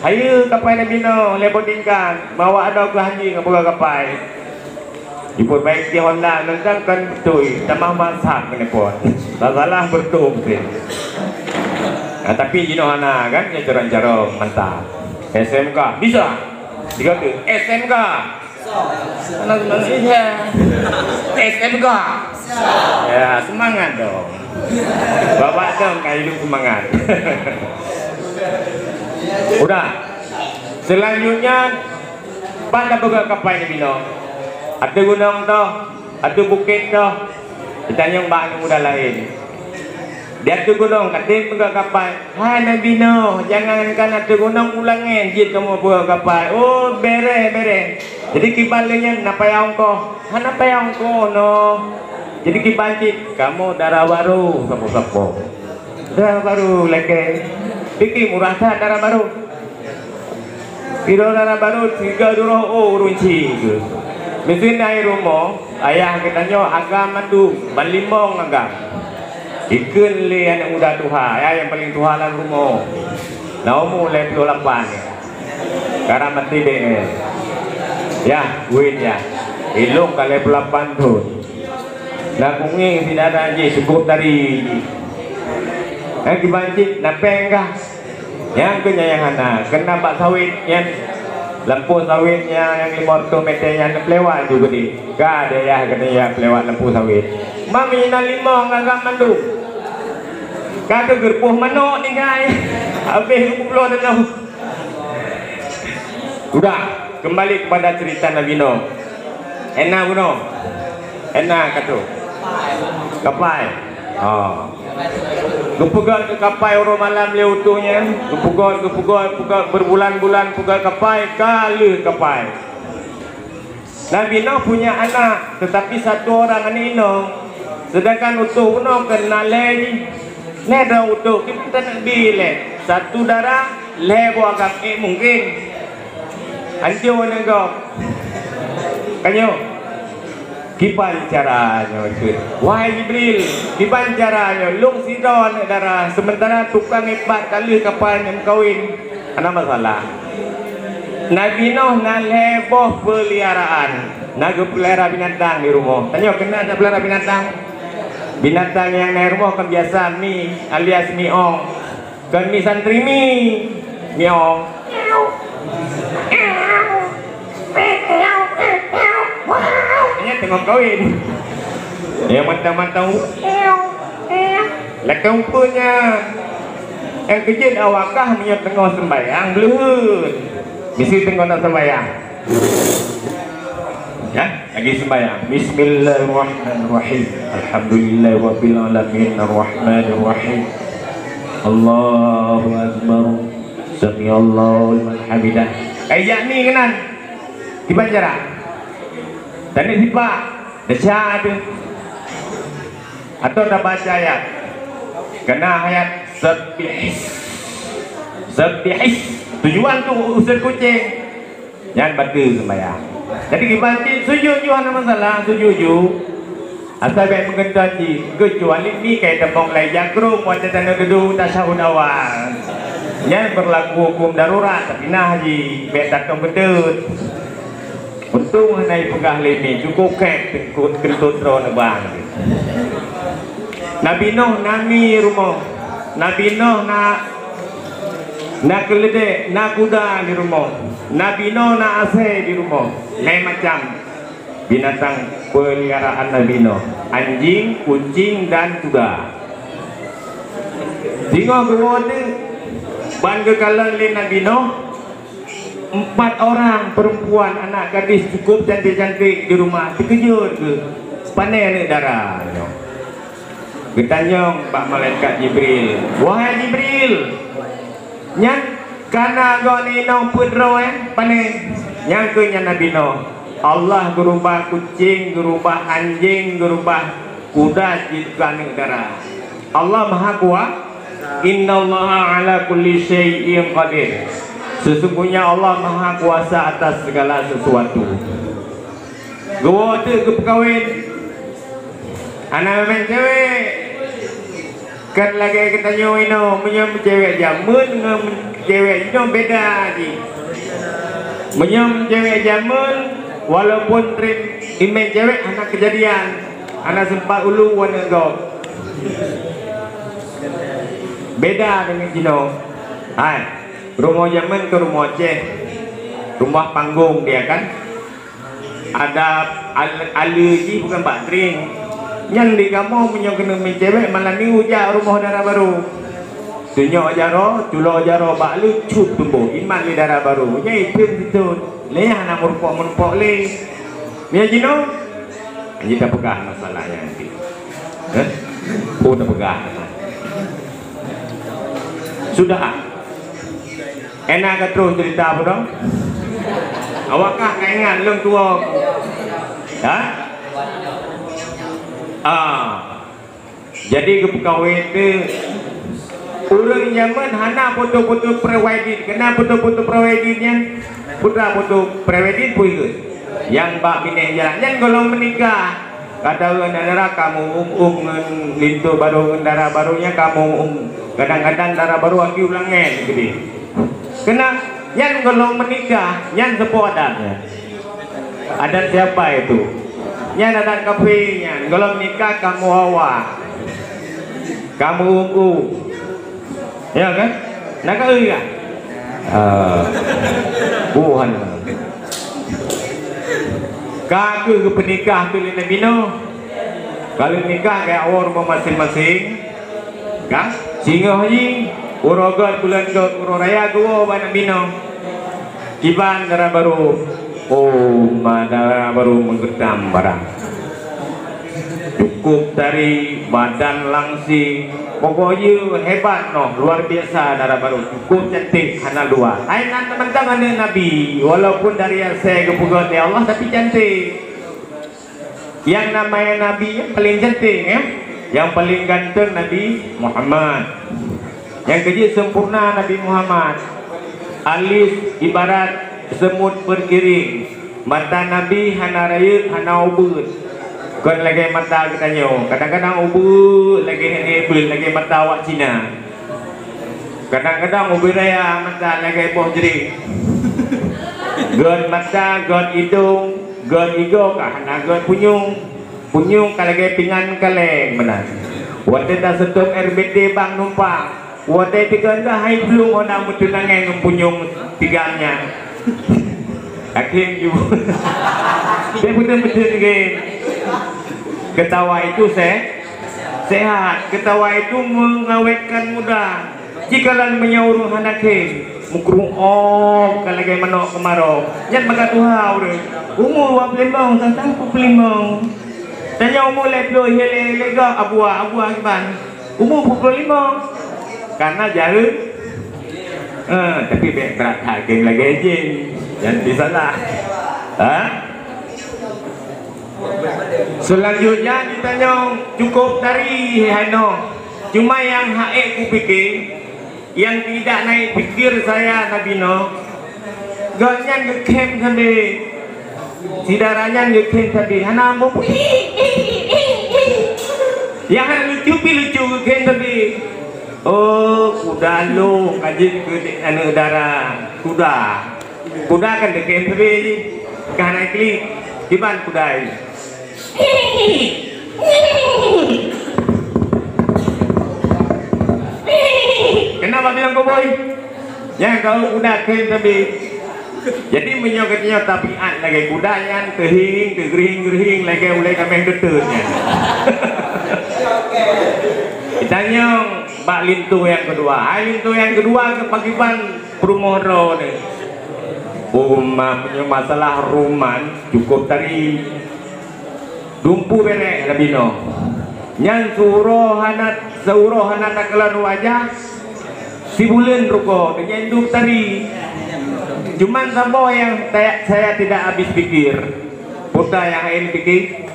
Ayo kapal Nabi Nuh lebotingkan bawa ada ke haji ngapaga kapal. Ipun baik di Honda nentang kan betul tamah masak menepon. Salah bertum sih. Nah, tapi jino hana kan ya cara-cara mantap. SMK bisa. Tiga tu SMK. Anak Malaysia. SMK. Ya semangat dong. Bapak dong kayak hidup semangat. Udah. Selanjutnya pada pegang kapal ni bino. Ada gunung tu, ada bukit tu. Kita yang mbak yang muda lain. Dia tu gunung, kata pegang kapal. Hai Nabi Nuh, jangankan ada gunung ulangin jid kamu pegang kapal. Oh, bere. Jadi kibalnya napa yang kau? Napa yang kau no? Jadi kibancik, kamu darah baru, sapo-sapo. Darah baru lagi. Fikir murah tak darah baru. Piro darah baru 3 duroh runci. Mesin air rumah, ayah katanya agam mandu, balimong agam. Ikan le anak muda Tuhan, yang paling Tuhan dalam rumah. Naumu le 28. Karena mati BL. Ya, duit ya. Ilung kali 8 tu. Nah kunging tidak ada je cukup dari. Dibancik napeng kah? Yang kenyayangan kena bak sawit yang lampu sawitnya yang 500 meter yang lewat juga di. Gak ada ya kena ya lewat lampu sawit. Mami na 5 ngagak mandu. Kata gerpuh manok ni guys. Habis 20 dah. Udah kembali kepada cerita Nabi Nuh. Enak Nuh. Enak kata. Kapal. Oh. Kepegang ke kapal orang malam leutunya, kepegang berbulan-bulan pegang kapal kali kapal. Nabi Nuh punya anak, tetapi satu orang ini sedangkan utuh Nuh kena lagi. Neda utuh kita nak bile satu darah lebo agak mungkin. Anjo nego. Kanyo. Kipan caranya itu. Wahai Jibril, kipan caranya lung sidon darah sementara tukang hebat kali kapal yang kawin. Ada masalah. Nabi Nuh naleboh peliharaan. Naga pelihara binatang di rumah. Tanya kena ada pelihara binatang? Binatang yang di rumah kan biasa mi alias miong. Kan mi santri miong. Tengok kawin yang mantang-mantang lekang punya yang kecil awakah minyak tengah sembayang belum mesti tengah nak sembayang ya lagi sembayang Bismillahirrahmanirrahim Alhamdulillahirabbil alamin arrahmanirrahim Allahu akbar Samiallahu liman hamidah kayak ni kenan di Banjaran. Dan ini siapa? Dah ada. Atau dah baca ayat. Kena ayat Sabihis. Tujuan tu usir kucing. Jangan baca sembahyang. Jadi dibanci sujud ada masalah, sujud. Asal baik mengendaji. Kecuali ni kayak tembok lai jakrum wajah tanah gedung tasyahud awal. Jangan berlaku hukum darurat tapi nah haji baik datang bedut. Untung naik pegah lini cukup kek kentut drone bang. Nabi Nuh nami rumah. Nabi Nuh na keledai, na kuda di rumah. Nabi Nuh na ase di rumah. Lain macam binatang peliharaan Nabi Nuh. Anjing, kucing dan kuda. Tengok kemudian ban kekalan le Nabi Nuh. 4 orang perempuan anak gadis cukup cantik-cantik di rumah dikejut ke panen darah Ketanyong Pak Malaikat Jibril, wahai Jibril, nyan kana goni no pudro pane yang kunya Nabi Nuh, Allah gerubah kucing, gerubah anjing, gerubah kuda jika negara. Allah Maha Kuasa. Innallaha ala kulli syai'in qadir. Sesungguhnya Allah Maha Kuasa atas segala sesuatu. Gua tu ke perkahwin, anak main cewek, kan lagi kita nyoy no, menyam cewek jamun dengan cewek itu beda je. Menyam cewek jamun, walaupun trim email cewek anak kejadian, anak sempat ulu warna gok. Beda dengan Cino. Hai, rumah Yaman ke rumah Aceh, rumah panggung dia kan. Ada alergi bukan baktering. Yang di kamu punya kena cewek malam ni hujan rumah darah baru. Tunjuk jaro, culo jaro baklu cup tumbuh iman di darah baru. Nya itu itu. Leh anak merupak le. Ni Cino. Kita pegang masalahnya nanti. Udah pegang. Sudah. Enak ke terus cerita apa dong? Awakkah ingat leng tua? Ha? Jadi ke perkahwin tu orang zaman hana foto-foto pre-wedding. Kena foto-foto pre-weddingnya? Putra foto pre-wedding pun ikut. Yang bak bini jalan. Yang kalau menikah kata negara kamu lintu baru darah barunya kamu kadang-kadang darah baru aki ulangnya gede. Kena yang kalau menikah yang sepo adatnya. Adat siapa itu? Yang adat kafenya. Kalau menikah kamu hawa, kamu ya kan? Nak kau kan? Tuhan. Kaku ke penikah tu Nabi Nuh. Kalau nikah kayak awal rumah masing-masing, kan? Singa haji, urogot bulan ke uroraya gua Nabi Nuh. Kiban darah baru, darah baru menggetam barang. Cukup dari badan langsing, pokoknya hebat noh, luar biasa darah baru. Cukup cantik, hana dua. Ainan teman-teman Nabi, walaupun dari yang saya kepugat ya Allah tapi cantik. Yang namanya Nabi yang paling cantik ya, yang paling ganteng Nabi Muhammad. Yang kecil sempurna Nabi Muhammad. Alis ibarat semut bergiring. Mata Nabi hana raya hana ubud. Kan lagi mata kita nyo. Kadang-kadang ubud lagi hebel lagi mata awak Cina. Kadang-kadang ubud raya mata lagi boh jerik. God mata, God hidung, God igo kah hana God punyung. Punyung kalagi pingan kaleng benar. Waktu dah setup RBD bang numpang. Waktu tiga dah hai belum orang bertunangan mempunyung tiganya. Akhirnya juga. Dia betul-betul lagi. Ketawa itu sehat. Ketawa itu mengawetkan muda. Jika lan menyuruh anak mukru kalagi manok kemarau. Jangan makan tuhau deh. Umur 25 tentang 25. Tanya umur lebih lega abuah kiban. Umur 25. Karena jauh tapi berat hakim lagi aja jangan disalah. Selanjutnya ditanya cukup dari Hano. Cuma yang ku pikir, yang tidak naik pikir saya Nabi Nuh gaknya ngekem sampai sidaranya ngekem sampai Hana mau yang lucu ngekem sampai kuda lu kaji ke anu darah kuda kan dekat tapi karena klik gimana kuda ini kenapa bilang kau boy yang kau kuda klik tapi jadi menyokatnya tabiat lagi kuda yang kehing lagi mulai kami deturnya ditanya Mbak Lintu yang kedua. Lintu yang kedua ke Pakiban Prumoro nih. Punya masalah rumah cukup dari dumpu berek Nabi Nuh. Nyan suruh hanat kelan wajah si bulan ruko dengan induk tadi. Cuman sama yang saya tidak habis pikir. Putra yang lain pikir.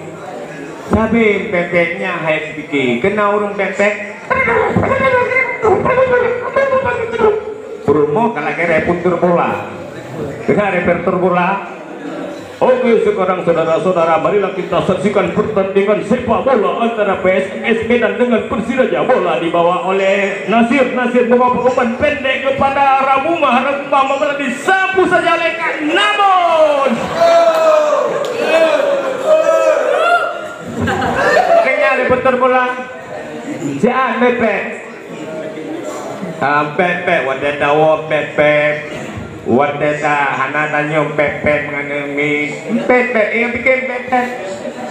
Sabi pepeknya hai pikir. Kena urung pepek. Purmo kalau kira puntur bola. Kena repertur bola. Oke, sekarang saudara-saudara, marilah kita saksikan pertandingan sepak bola antara PSMS Medan dengan Persiraja. Bola dibawa oleh Nasir membawa umpan pendek kepada Ramumah bola disapu saja oleh Kak namun kenyal repertur bola jangan mepet pepek wadadawa pepek wadada hanatanyo pepek mengenai pepek yang bikin pepek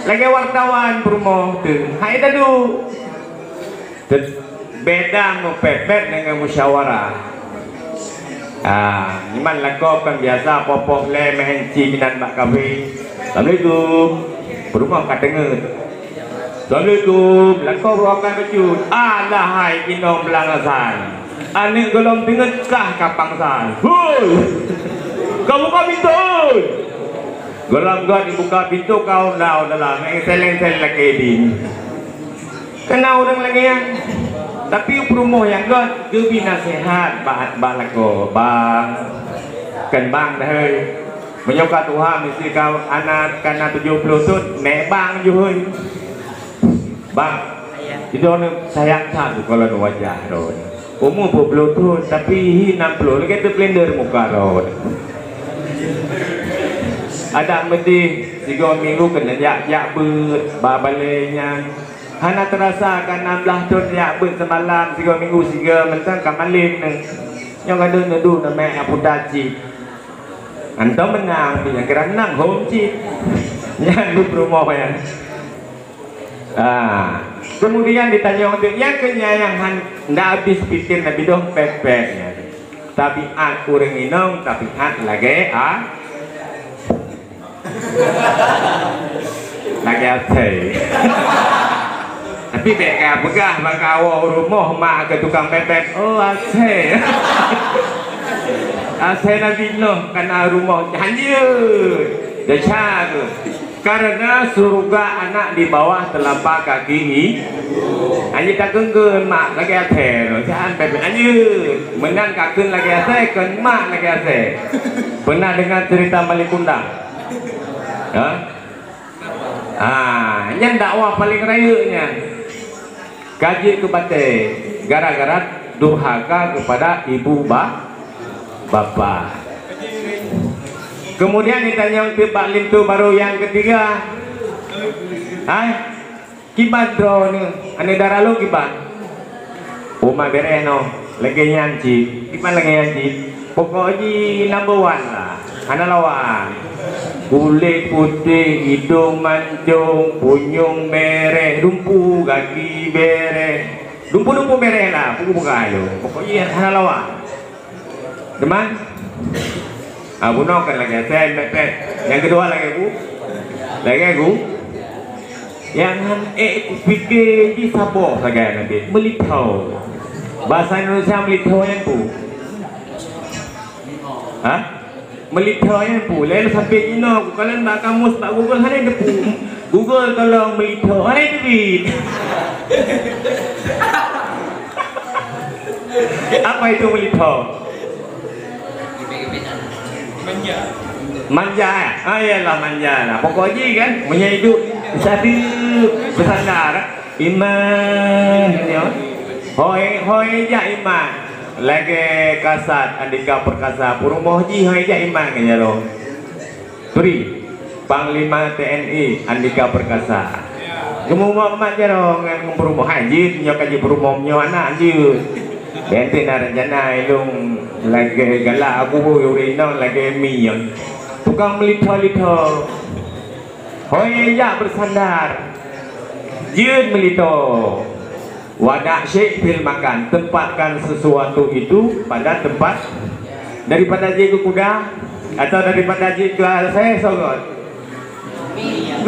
lagi wartawan promo tuh hai tadu beda mau pepek dengan musyawarah nyaman lakukan kan biasa popok le menci minat mbak kafe. Assalamualaikum promo kadengen. Assalamualaikum lakukan rokan becut alahai inom belangasan ane golong dengan kah kapangsan. Hoi, kamu buka pintu. Golong gua dibuka pintu kau dah dalam seleng lagi din. Kena orang lagi yang tapi promo yang gua kebi nasihat bahat balako bang kan bang dah menyoka Tuhan mesti kau anak karena 70 tut nebang juhun bang itu sayang satu kalau wajah roh umur Bluetooth tapi 60 lagi tu blender muka roh ada mesti 3 minggu kena yak ber babalenya hana terasa kan 16 tahun yak ber semalam 3 minggu 3 mentang kamalin yang ada nedu nama Abu Daci antum menang punya keranang home chip yang lu promo ya. Kemudian ditanya untuk yang kenyayangan ndak habis pikir nabi dong pepeknya tapi aku renginong tapi lagi lagi apa tapi beka begah baka rumah mak ke tukang pepek oh ase ase nabi noh karena rumah hancur desa karena surga anak di bawah telapak kaki ini hanya tak kengken mak lagi ate jangan pepek anjir menang kakun lagi ate kan mak lagi ate pernah dengar cerita Malikunda ya yang dakwah paling rayunya kaji kebate gara-gara durhaka kepada ibu bapak. Kemudian ditanya untuk Pak Lintu baru yang ketiga. Kibat bro ni, ane darah lu kibat. Uma bereno, lagi nyanci, kibat lagi nyanci. Pokoknya number 1 lah, ana lawan. Kulit putih, hidung mancung, punyung mereh, dumpu kaki bereh, dumpu mereh lah, buka ayo. Pokoknya ana lawan. Deman? Abu no kan lagi saya pepek. Yang kedua lagi aku. Jangan pikir di sabok saja nanti melitau. Bahasa Indonesia melitau yang bu. Melitau yang bu. Lalu sampai ino kalian nak kamus tak Google hari ini bu. Google tolong melitau hari ini. Apa itu melitau? Manja iyalah manja lah pokoknya kan punya hidup satu bersandar iman hoi ja iman lagi kasat Andika Perkasa Purmoji hoi ja iman kaya lo Tri Panglima TNI Andika Perkasa kemudian aja dong yang berumoh haji nyok aja berumoh nyawana anjir bente naranjana ilung lagi galak aku urino lagi miyon tukang melito hoi ya bersandar jin melito wadah syekh fil makan tempatkan sesuatu itu pada tempat daripada je ke kuda atau daripada je ke saya sogot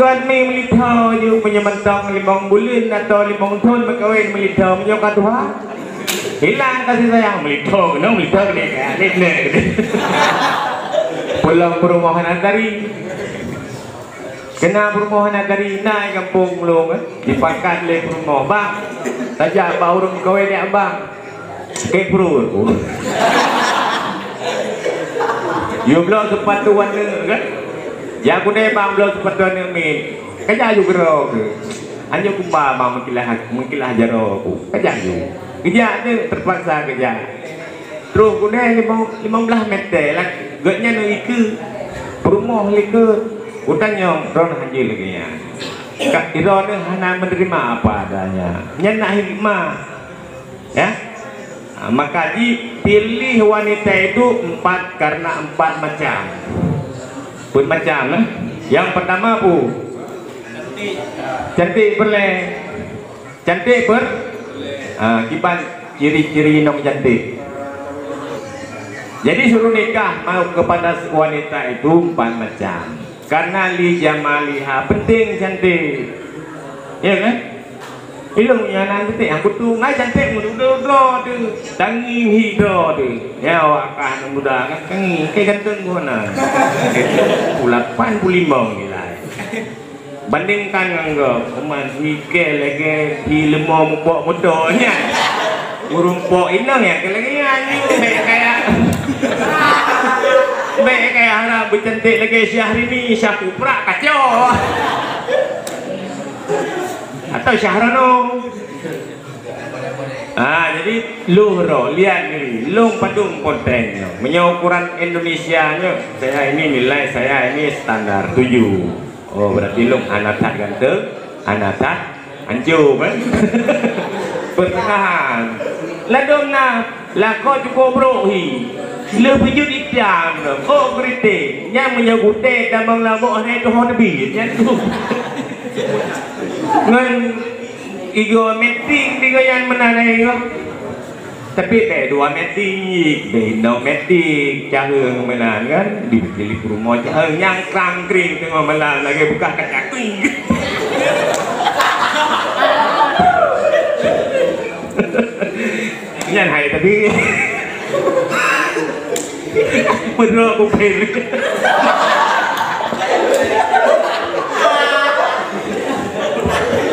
Ikan mi melita je penyementang 5 bulan atau 5 tahun berkahwin melita menyokat Tuhan. Hilang kasih sayang melita kena melita kena pulang perumahan Nagari. Kena perumahan Nagari naik kampung Melong dipakat le rumah bang. Tajak baru berkahwin ni abang. Kepru. You belum sempat tu warna kan? Ya aku ni bang belum sempat tu warna min. Kerja you gerok ke? Hanya kumba bang mungkinlah jaro aku. Kerja you. Kerja ni terpaksa kerja. Terus aku ni 15 meter lah. Getnya ni ke rumah leke. Utanya ron haji lagi ya. Kak Iron ni hanya menerima apa adanya. Nyenak hikmah. Ya. Maka dipilih wanita itu 4 karena 4 macam. Pun macam lah. Yang pertama bu, cantik boleh, cantik ber, kipan ciri-ciri nom cantik. Jadi suruh nikah mau kepada wanita itu 4 macam. Karena li jamaliha penting cantik, ya kan? Ilmu yang nanti aku tuh nggak cantik muda tu, tangi hido tu, ya wakah muda kan tangi kayak ganteng gua na, 85 nilai. Bandingkan enggak, cuman mikir lagi film mau buat motornya, burung pok inang ya, lagi nyanyi kayak harap bercantik lagi Syahrini, Syahkupra kacau. Atau Syahrono. Jadi luhro lihat ni long padung konten punya ukuran Indonesia nya saya ini nilai saya ini standar 7. Oh berarti long anatat ganteng anatat anjo kan pertengahan ladong na lako cukup brohi lebih judi jam oh kritik yang menyebutnya damang lamuk ini tu hon bit yang tu ngan igo meeting tiga yang menanai tapi 2 meeting deh no meeting cahung menan kan dipilih rumah cahung yang krangkring tengok melan lagi buka kaca kuing yang hai tapi bener aku pilih.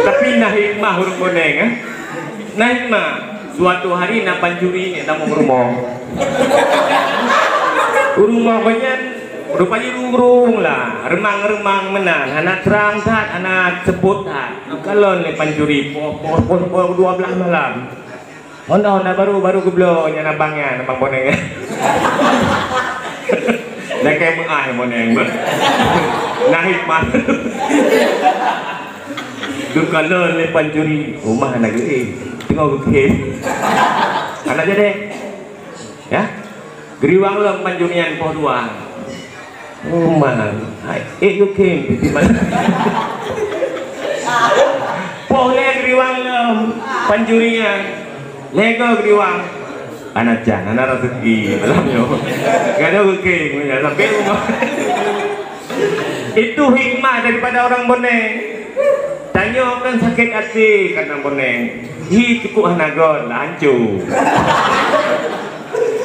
Tapi nah hikmah huruf koneng nah hikmah suatu hari nak panjuri ni nak rumah banyak rupanya rung lah remang menan anak terang tak anak sebut tak kalau ni panjuri pos 12 malam Honda baru geblo nya nabangnya nabang boneng dah kayak mengai boneng nah hikmah kalau le panjuri rumah anak tengok ke anak aja deh ya geriwang lo panjurian po 2 rumah you came di mana po le geriwang lo panjurian lego geriwang anak jangan anak rezeki malam yo gak ada ke sampai rumah itu hikmah daripada orang boneng. Tanya kan sakit hati karena boneng. Hi cukup hanagon lancu.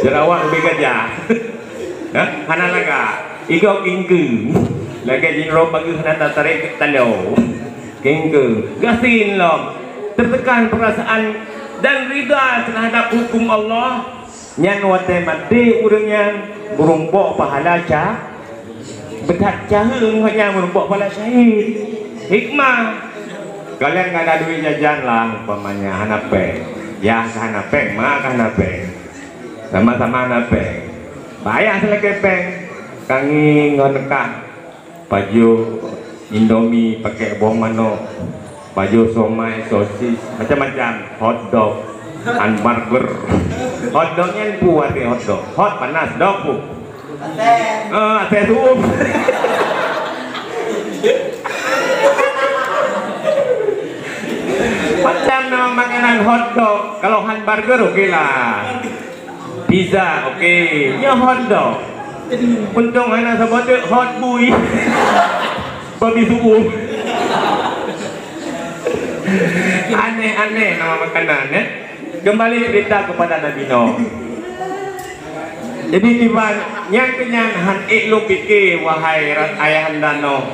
Jerawat lebih gajah. Hana laga. Igo kingku. Laga jinro bagi hana tarik talo. Kingku. Gasin lom. Tertekan perasaan dan ridha terhadap hukum Allah. Nyan wate mati urangnya berumpok pahala cah. Betat cahung hanya berumpok pahala syahid. Hikmah. Kalian nggak ada duit jajan lah umpamanya hanapeng ya hanapeng mah hanapeng sama-sama hanapeng bayar selagi peng kangi ngonekah baju Indomie pakai bawang manok baju somai sosis macam-macam hotdog hamburger hotdognya buat nih hotdog hot panas dog bu ate sup macam nama makanan hotdog kalau hamburger oke lah pizza oke ya hotdog untung anak sebut hot boy babi subuh Aneh-aneh nama makanan ya. Kembali cerita kepada Nabi Nuh. Jadi tiba yang kenyan iklum fikir wahai ayahanda Nuh.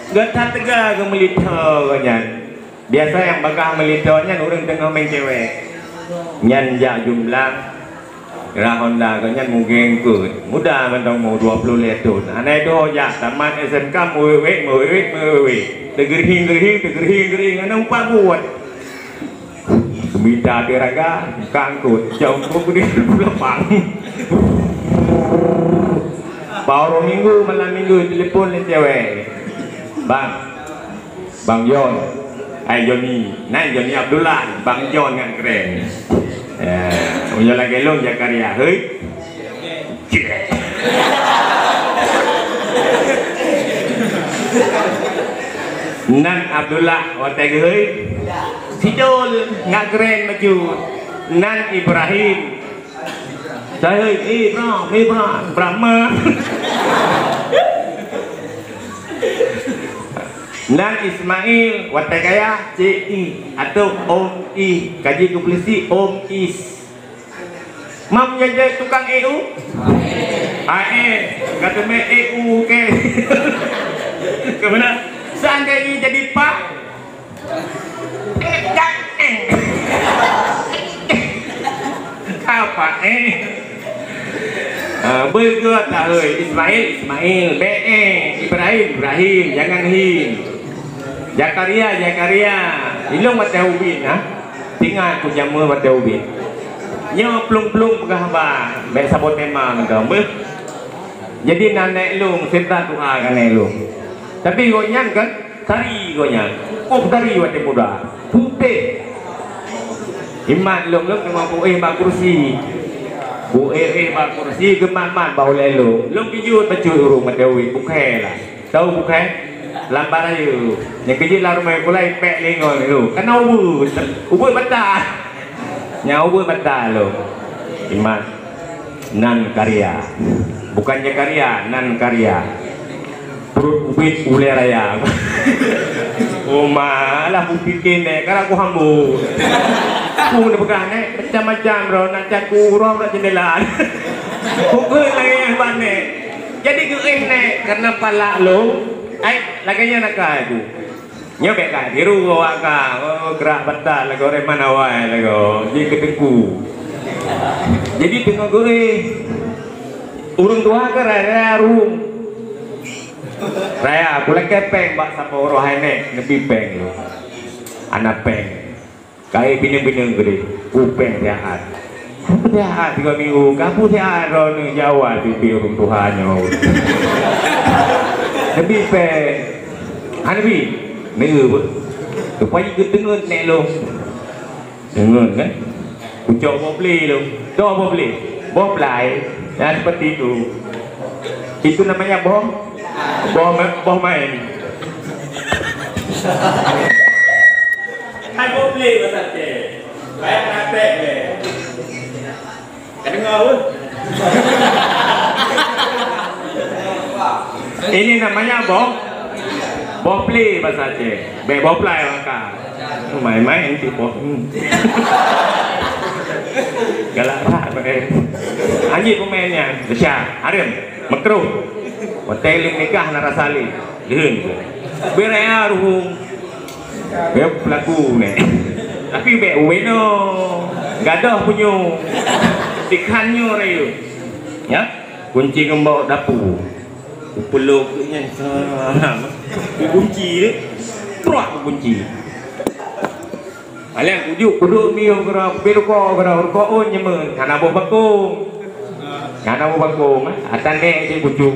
Gata tega ke melita kanyan. Biasa yang bakal melitanya orang tengah main cewek. Nyan jak jumlah rahon lah kanyan mungkin ikut. Mudah mentang mau 20 letun. Aneh doh jak taman SMK muwek. Tegerhing ana umpa buat. Minta diraga kangkut jauh di lepang. Baru minggu malam minggu telepon ni cewek. Bang Yon, Johnny Abdullah, Bang John kan keren. Punya lagi long Jakaria, hei. Nan Abdullah, watai hei. Sidol nggak keren maju. Nan Ibrahim. Saya Ibrahim, Brahma. Nan Ismail watai kaya CI atau Om I kaji kuplisi Om Is. Mam jadi tukang EU? Kata me EU ke? Kemana? Seandainya jadi Pak? Apa bergerak tak Ismail Ibrahim jangan hin Jakaria ilung mata ubin tinggal ku jamu mata ubin nya plung pegah ba be sabot tema menggambe jadi nanek lung serta doa kan lung tapi gonyan kan tari gonyan tari wate muda putih iman lung dengan ba kursi ba kursi geman bau lelu lung kijut baju urung mata ubin bukai lah tahu bukai lambar ayu yang kecil lah rumah kulai pek lengon lu kan ubur betah ubur betah lu iman nan karya bukannya karya nan karya perut ubit ule raya malah bikin karena aku hambu aku udah pegang macam-macam bro nak caku roh nak jendela aku lagi yang bane jadi gue karena pala lu laganya nak aku nyobek kak diru gua kak gerak betal lagu reman awal lagu jadi ketengku jadi tengok gue urung tua ke raya rum raya aku lagi peng bak sama orang ini nepi peng lo anak peng kayak bina-bina gede upeng jahat 3 minggu kamu jahat ron Jawa pipi urung Tuhannya Nabi pe, Nabi, negu, supaya kita dengar nek lo, dengar kan? Ucap bobli lo, doa boblai, dan seperti itu namanya bom main. Hai bobli bahasa Aceh, kayak natek le, kedengar pun. Ini namanya bopli bahasa Aceh. Boplai maka. Main-main sih galak anjing pemainnya. Besar, Arem, Makruh. Hotel nikah narasali. Liheun. Berea ruhung. Be pelaku nih. Tapi be weno. Gadah punyo. Dikanyo rayu. Ya, kunci gembok dapur. Peluknya kunci deh, terak kunci. Alian kudu miu kerap peluko nyemen karena bakung, atan deh si kucu,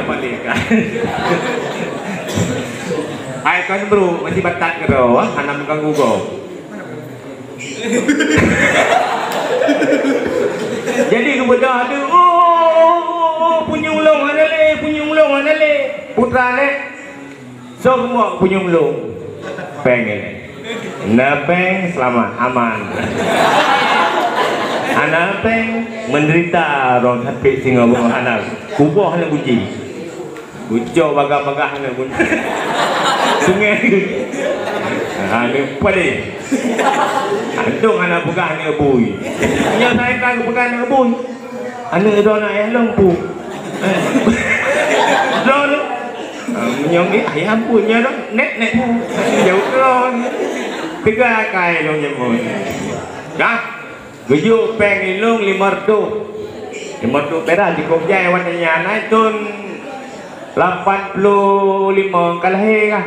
balik kan. Ay kan bro masih batat kerau, karena mengganggu kau. Jadi kemudian ada punya ulung ada le putra le semua punya ulung pengen napeng selamat aman anak peng menderita ron hati singa buah anak kubah hanya kunci ucap bagah-bagah hanya kunci Sungai. Ada apa ni? Andung anak buka anak bui. Yang saya tak buka anak bui. Anak itu anak yang lempu. Don. Menyong ni ayam punya dong. Net pun. Jauh keron. Tiga kai dong jemun. Dah. Gejuk peng ilung 500 perak cukup jaya warnanya naik tun 85 kalahir kah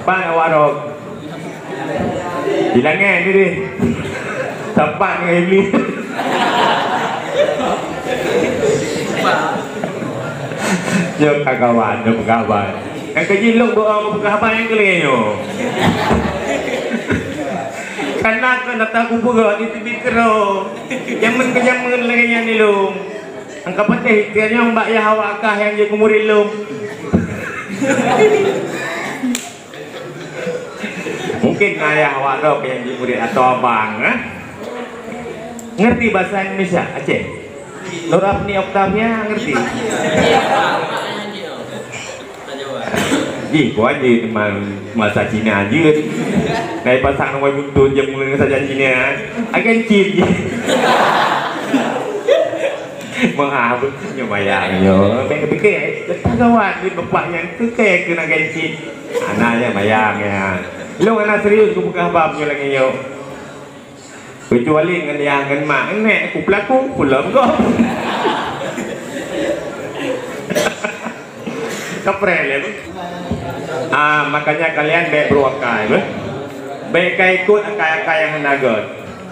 bang awak rok hilangnya ni deh tempat dengan ini jom kawan yang kejilung doa berkawan yang kelihnya karena kan datang kubur di TV kero jaman lagi yang ni lung angka patih tiarnya mbak ya hawakah yang je kumurin lung mungkin ayah awak dok yang je murid atau abang ngerti bahasa Indonesia Aceh Nurab ni oktavnya ngerti gua aja teman masa Cina aja naik pasang nomor buntun jam mulai saja Cina akan cip menghabis nyobayangnya pikir kawan duit bapaknya itu kayak kena gaji anaknya bayangnya lu anak serius aku buka babnya lagi yo kecuali dengan mak nek aku pelaku pulang kok kaprel ya makanya kalian baik beruakai baik ikut akai-akai yang nagot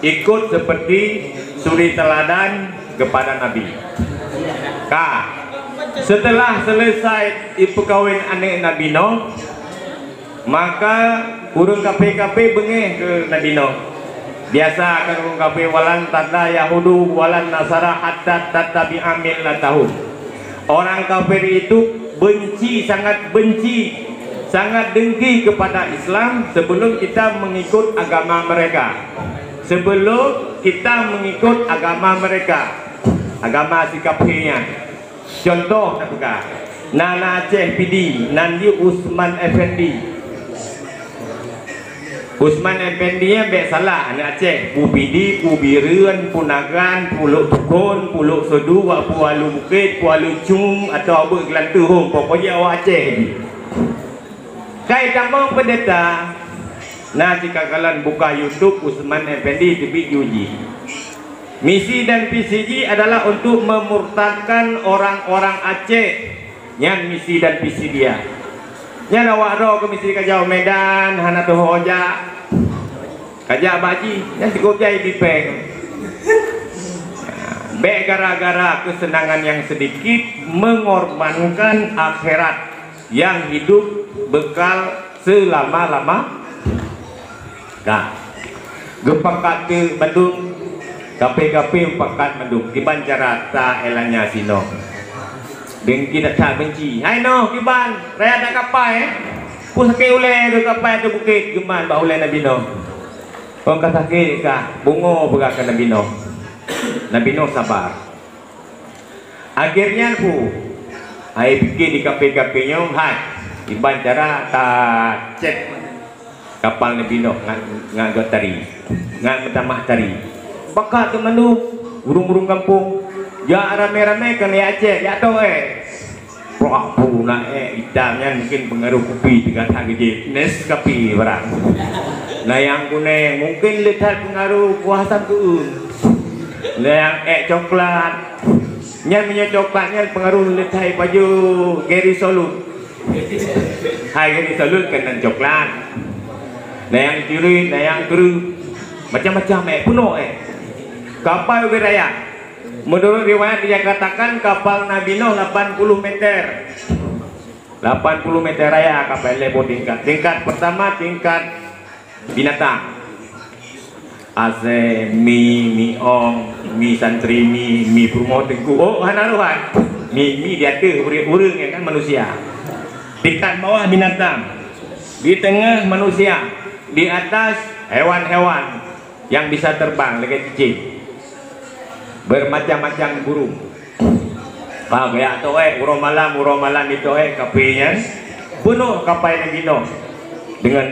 ikut seperti suri teladan kepada Nabi setelah selesai ipekawin anak Nabi Nuh maka urung KPKP bengeh ke Nabi Nuh biasa akan urung KP walan tanda Yahudu walan Nasara hatta tatabi'a millatahum orang kafir itu benci sangat dengki kepada Islam sebelum kita mengikut agama mereka agama si kafirnya contoh nak buka Nana Aceh Pidi Nandi Usman Effendi yang baik salah anak Aceh Pu Pidi, Pu Biren, Pu Nagan, Pu Luk Tukun, Pu Luk Sodu, Pu Alu Bukit, Pu Alu Cung atau apa Kelantan home pokoknya awak Aceh ni kai tambang pendeta nah jika kalian buka YouTube Usman Effendi TV Yuji misi dan PCG adalah untuk memurtadkan orang-orang Aceh yang misi dan visi dia yang awak roh ke misi Kajau Medan hana tu hoja Kajak baji yang cukup jai dipeng baik gara-gara kesenangan yang sedikit mengorbankan akhirat yang hidup bekal selama-lama gepakat ke Bandung KPKP pakat Bandung kiban cara ta elanya sino dengki tak benci hai no kiban raya tak kapai ku sakit ule ke kapai tu bukit geman ba ule Nabi Nuh orang kata ke ka bungo berakan Nabi Nuh sabar akhirnya ku ai pikir di KPKP nya hai iban cara tak cek kapal Nabi Nuh ngan gotari ngan metamah tari bakat tu mandu burung-burung kampung ya rame-rame kan ya Aceh ya tau pelaku nak idamnya mungkin pengaruh kopi dengan harga jenis kopi barang nah yang kuning mungkin lihat pengaruh kuasa keun nah yang coklat nya coklatnya pengaruh lihat baju Gary Solut hai Gary Solut kena coklat nah yang kiri nah yang kiri macam-macam penuh kapal wiraya menurut riwayat dia katakan kapal Nabi Nuh 80 meter 80 meter raya kapal lebar tingkat pertama tingkat binatang ase mi ong mi santri mi promo tengku oh hanaruhan mi dia tu urang kan manusia tingkat bawah binatang di tengah manusia di atas hewan-hewan yang bisa terbang lagi cicing bermacam-macam burung kayak tu urang malam itu kapenya penuh kapal Nabi Nuh dengan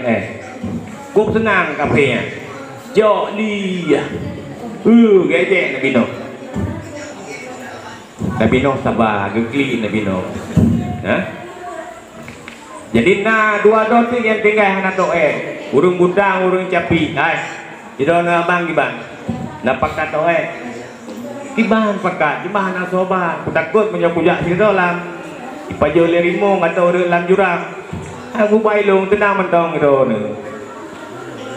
Kup senang kapalnya. Jok dia. Gejek Nabi Nuh. Nabi Nuh sabar, gekli Nabi Nuh. Jadi dua dot yang tinggal anak doa. Urung budang, urung capi. Itu abang gibang. Napak kata Kibahan pakat, kibahan nak sobat. Aku takut punya-punya sini dalam. Ipajo lerimo atau dalam jurang. Aku bailung tenang mentong itu.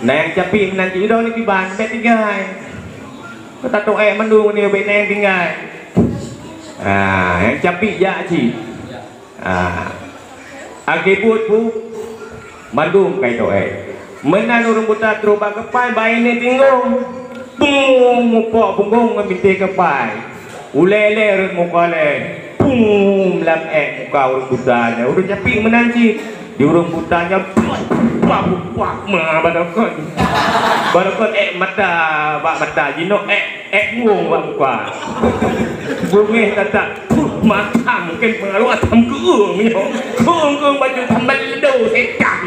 Nah yang capi nanti itu ni kibahan bet tinggal. Kata tu mendung ni bet neng tinggal. Yang capi ya ci. Akibut pu mandung kai tu Menan urung buta terubah kepai bayi ni tinggung. Muka punggung ngambil kepai ulele muka le lam muka urung butanya urung capi menanci di urung butanya pak badakon mata jino nguong muka bumi tata mata mungkin pengaruh atam keung baju tambal ledo sekan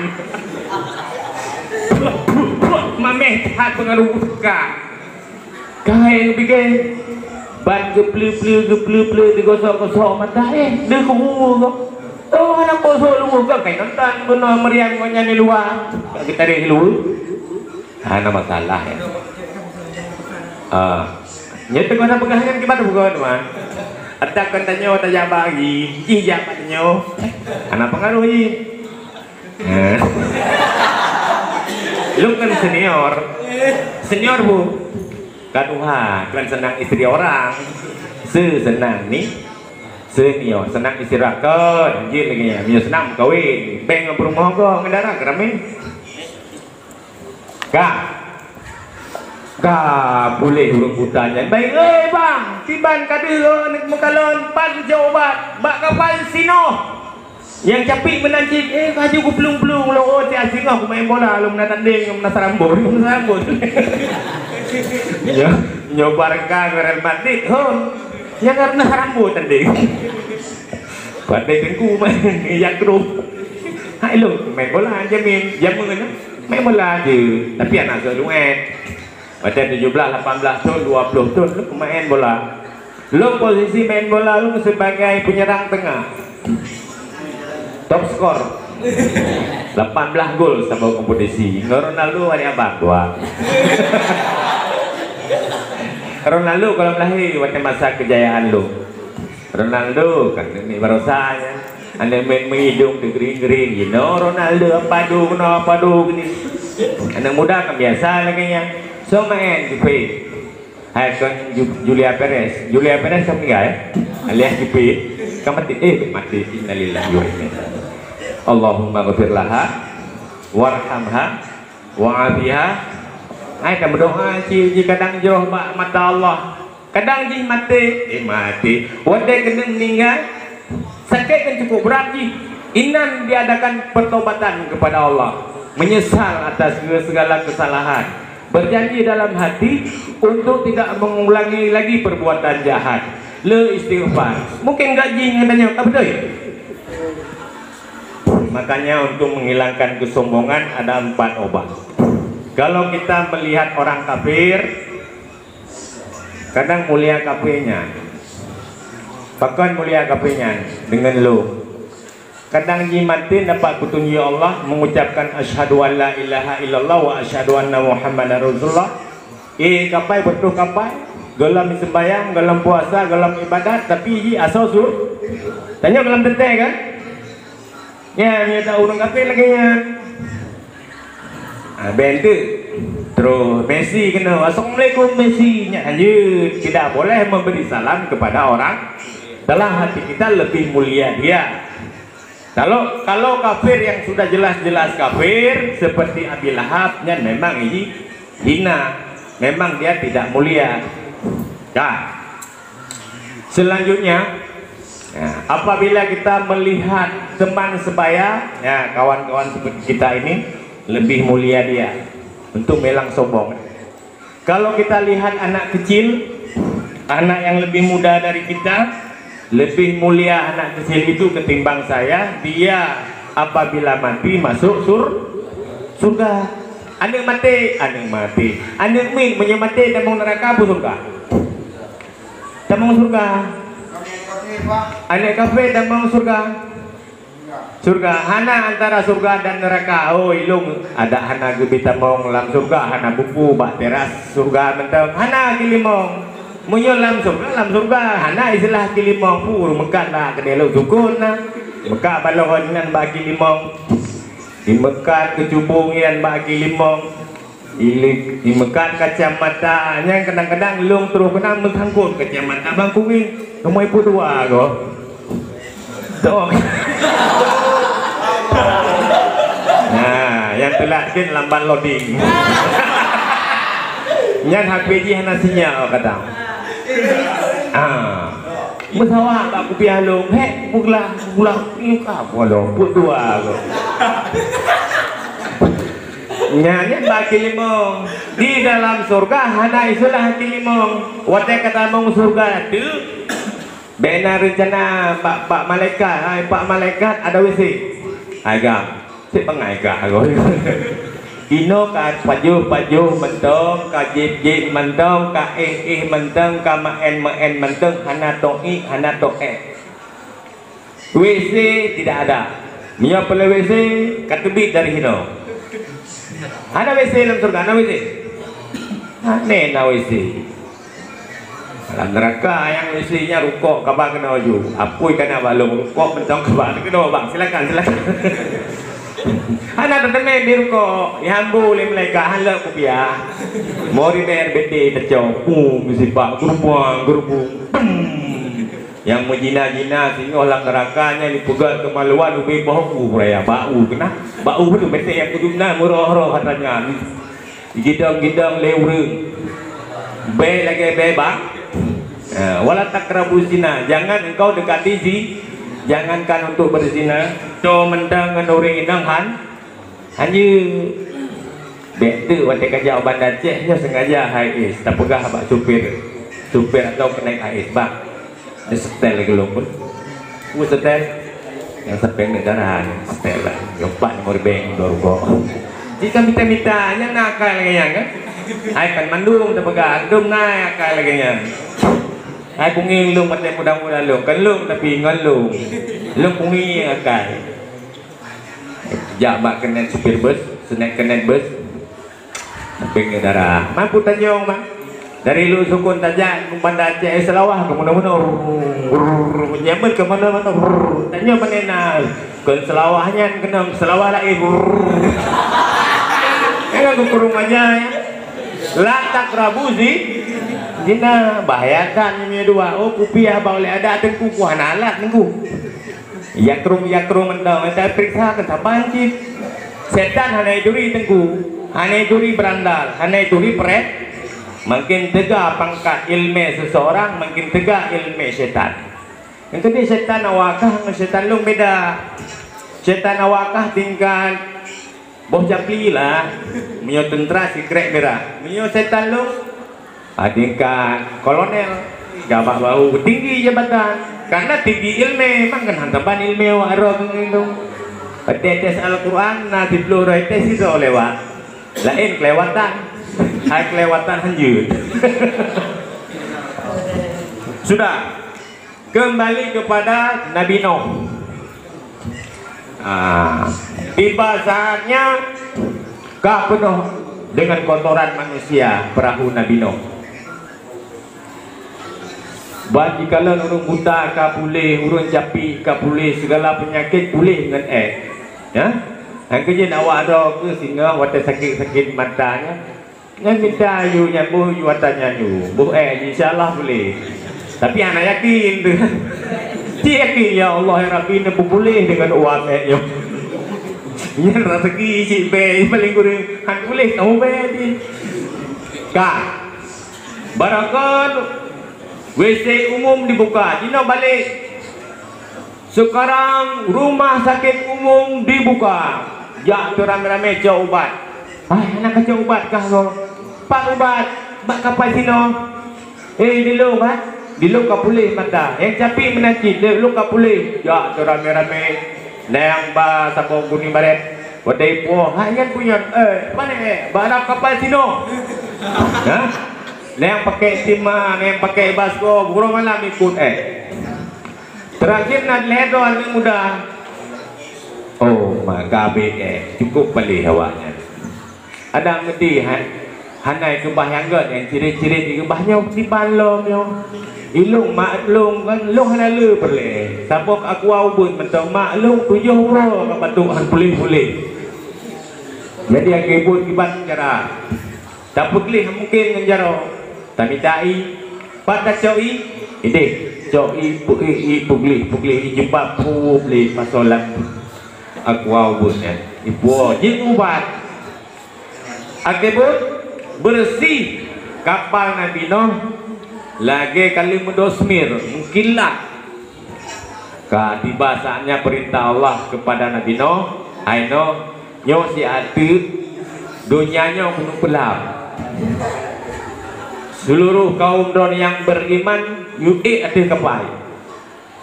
mameh tak pengaruh suka Kaya bikin ban geplu digosok-gosok mata dia kumu kok anak bosok lu kok kayak nonton benar meriang nyanyi luar kita di luar ada masalah ya nyata kau nak pegangan gimana bukan teman ada katanya ada yang bagi jijak katanya anak pengaruh ini lu kan senior bu Kaduha, kan senang istri orang, senang ni, senior senang istri rakyat, anjir lagi ya, minyak senang kawin, beng perumah kau ngedara keramin, kah boleh urung butanya, baik, bang, tiban kadu nak makalon, pan jawab, bak kapal sino, yang capi menancik, kaju ku pelung-pelung, lo tiap singa aku main bola, lo menatanding, menasarambut, ya nyobarkan Real Madrid yang karena rambut tadi badai tengku yang kerup hai lu main bola aja main bola aja tapi anak lu pada 17, 18 tahun, 20 tahun lu main bola lu posisi main bola lu sebagai penyerang tengah top skor 18 gol sama kompetisi Ronaldo ada abang tua Ronaldo kalau lahir waktu masa kejayaan lu Ronaldo kan ini barosanya anda main menghidung di gering-gering Ronaldo padu gini anak muda kan biasa lagi nya so main GP hai kan Julia Perez sama enggak alias GP kan mati innalillahi wa inna ilaihi Allahumma ghafir laha warhamha wa'afiha kan berdoa ci kadang jauh mata Allah kadang ji mati wadai kena meninggal sakit kan cukup berat ji inan diadakan pertobatan kepada Allah menyesal atas segala kesalahan berjanji dalam hati untuk tidak mengulangi lagi perbuatan jahat le istighfar mungkin gaji ngadanya apa betul makanya untuk menghilangkan kesombongan ada 4 obat. Kalau kita melihat orang kafir, kadang mulia kafirnya, bahkan mulia kafirnya dengan lu. Kadang jimatin dapat petunjuk Allah mengucapkan asyhadu an la ilaha illallah wa asyhadu anna muhammadar rasulullah. Kapai betul kapai, gelam sembahyang, gelam puasa, gelam ibadat, tapi asal sur. Tanya gelam teteh kan? Ya, minta urang kafir lagi nya. Benda terus Messi kena assalamualaikum Messi nya aja tidak boleh memberi salam kepada orang dalam hati kita lebih mulia dia kalau kafir yang sudah jelas-jelas kafir seperti Abi Lahab nya memang ini hina memang dia tidak mulia selanjutnya apabila kita melihat teman sebaya ya kawan-kawan seperti kita ini lebih mulia dia untuk melang sombong. Kalau kita lihat anak kecil, anak yang lebih muda dari kita, lebih mulia anak kecil itu ketimbang saya. Dia apabila mati masuk surga. Anak mati, anak min menyamati dan mau neraka apa surga? Dan mau surga. Anak kafe dan mau surga. Surga, hana antara surga dan neraka. Oh ilung ada hana gebita mong lam surga, hana buku bak teras surga mentang. Hana kilimong munyo lam surga, hana istilah kilimong pur mekat lah kedelo sukun lah. Mekat balon nan bagi limong. Dimekat kecubungian bagi limong. Dimekat kacamata yang kadang-kadang lung terus kena menghangkut kacamata bang kuing. Kamu ibu dua go. Dong. Nah, yang telakin lamban loading. Yang HPG hana sinyal kata. Masawa aku pialong, pulang muka bolong putua go. Nyanyi bagi limong di dalam surga hana isulah hati limong. Wadah kata mong surga tu. Benar rencana Pak malaikat ada WC. Agak si pengagak aku. Ino ka pajuh mentong ka jip mentong ka mentong ka maen mentong hana to'i hana to'e. WC tidak ada. Mia pele WC katubit dari hino. Ada WC dalam surga, ada WC. Ada WC. Dalam neraka yang WC-nya rukuk kabak kena baju. Apui kena balung rukuk mentong kabak kena bang. Silakan. Anak teman di rukuk yang boleh mereka halak kopiah. Mori berbeda terjauh. Musibah gerbung. Yang menjina-jina sehingga orang nerakanya dipegat kemaluan lebih bahu raya bau kena bau itu bete yang kudumna murah-murah katanya gidang-gidang lewreng be lagi bebak wala takrabu zina, jangan engkau dekati jangankan untuk berzina to mendang orang inang hanya bete wate kajau bandar Acehnya sengaja high is tak pegah bak supir atau kenaik high is bak ini setel lagi lompun, setel yang sepeng negara, setel lah, yopan morbeng dorgo. Jika minta yang nakal lagi yang kan, ay kan mandung terpegang, dum naik akal lagi yang, ay punging lung mati muda-muda lung, kan lung tapi ngan lung punging akal. Jak bak kena supir bus, senek kena bus, sepeng negara, mampu tanjong bang. Dari lu sukun tajak Bandar Aceh selawah ke mana-mana nyaman ke mana-mana tanya menena ke selawahnya kena selawah lagi aku kurung aja ya latak rabu zina bahayakan ini dua kupiah boleh ada tengku kuah alat tengku yakrum mentau kita periksa ke saban cip setan hanya duri tengku hanya duri berandal hanya duri peret. Makin tegak pangkat ilmu seseorang, makin tegak ilmu setan. Yang kedua setan awakah dengan setan lung beda. Setan awakah tingkat bos japli lah, menyo tentera secret merah. Menyo setan lung tingkat kolonel, gabak bau tinggi jabatan. Karena tinggi ilmu, memang kan hantapan ilmu arah itu. Tes Al-Quran, nanti peluru tes itu lewat. Lain kelewatan. Hai kelewatan hanjut. Sudah kembali kepada Nabi Nuh. Tiba saatnya kah penuh dengan kotoran manusia perahu Nabi Nuh. Bagi kalian urung buta kah boleh, urung capi kah boleh, segala penyakit boleh dengan ya. Yang kerja awak ada ke sehingga watak sakit matanya. Yang minta you nyambu you watanya you bu insyaallah boleh tapi anak yakin tu dia yakin ya Allah ya Rabbi nak boleh dengan uang yo yang rezeki cik be paling kurang han boleh kamu be di kah barakat WC umum dibuka Cina balik sekarang rumah sakit umum dibuka ya tu rame-rame jauh obat anak kacau obat kah lo Pak ubat, bak kapal sino. Dulu kan? Dulu kau boleh mata. Yang capi menakit, dulu kau boleh. Ya, tu rame-rame. Yang ba sabong kuning baret. Wadai po, hayan punya. Mana barang kapal sino? Ha? Yang pakai timah, yang pakai basko, burung malam ikut Terakhir nak lihat doang yang muda. Oh, maka cukup balik awaknya. Ada mesti hanai kebah yang gak yang ciri-ciri di kebahnya di balom yo. Ilung maklung kan long halalu perle. Sabok aku awun mentong maklung 7 euro ka batuhan pulih-pulih. Jadi yang kebut kibat cara. Tak putih mungkin ngenjaro. Tapi cai pada coi ide coi pugli jumpa pugli pasolan aku awun ya. Ibu jing ubat. Akibut bersih kapal Nabi Nuh lagi kali mendosmir mungkinlah tiba saatnya perintah Allah kepada Nabi Nuh aino nyo si atu dunianya penuh pelap seluruh kaum don yang beriman yuk ada kapal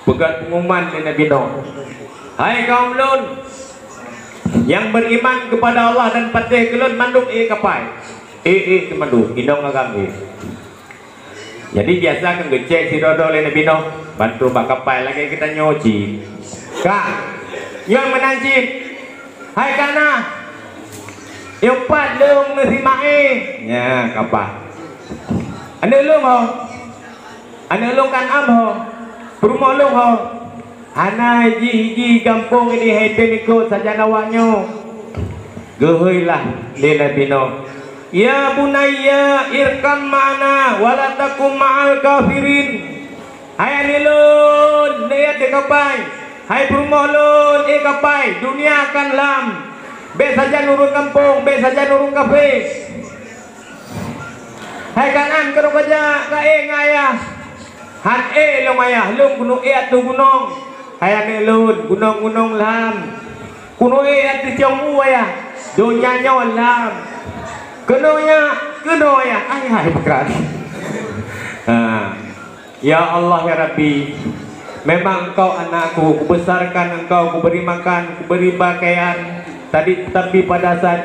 pegat pengumuman dari Nabi Nuh, hai kaum lun yang beriman kepada Allah dan patih kelun manduk kapal ke manduk indong agam jadi biasa kan ngecek si dodo oleh Nabi Nuh bantu bak kapal lagi kita nyoci kak yang menancip hai kana yang pat lung nasimae ya kapal ane lung ho ane lung kan am ho rumah lung ho ana hiji kampung ini heten ikut saja nawaknya geheuilah di Nabi Nuh ya bunayya irkam ma'ana wala takum ma'al kafirin hai anilun lihat di kapal hai rumah lun kapal dunia akan lam be saja nurun kampung be saja nurun kafe hai kanan keruk aja kae ngayah han long ayah lung gunung atu gunung hai lun gunung-gunung lam gunung atu ciong ya dunianya lam kenoya hai berat ya Allah ya Rabbi memang engkau anakku kubesarkan engkau kuberi makan kuberi pakaian tapi pada saat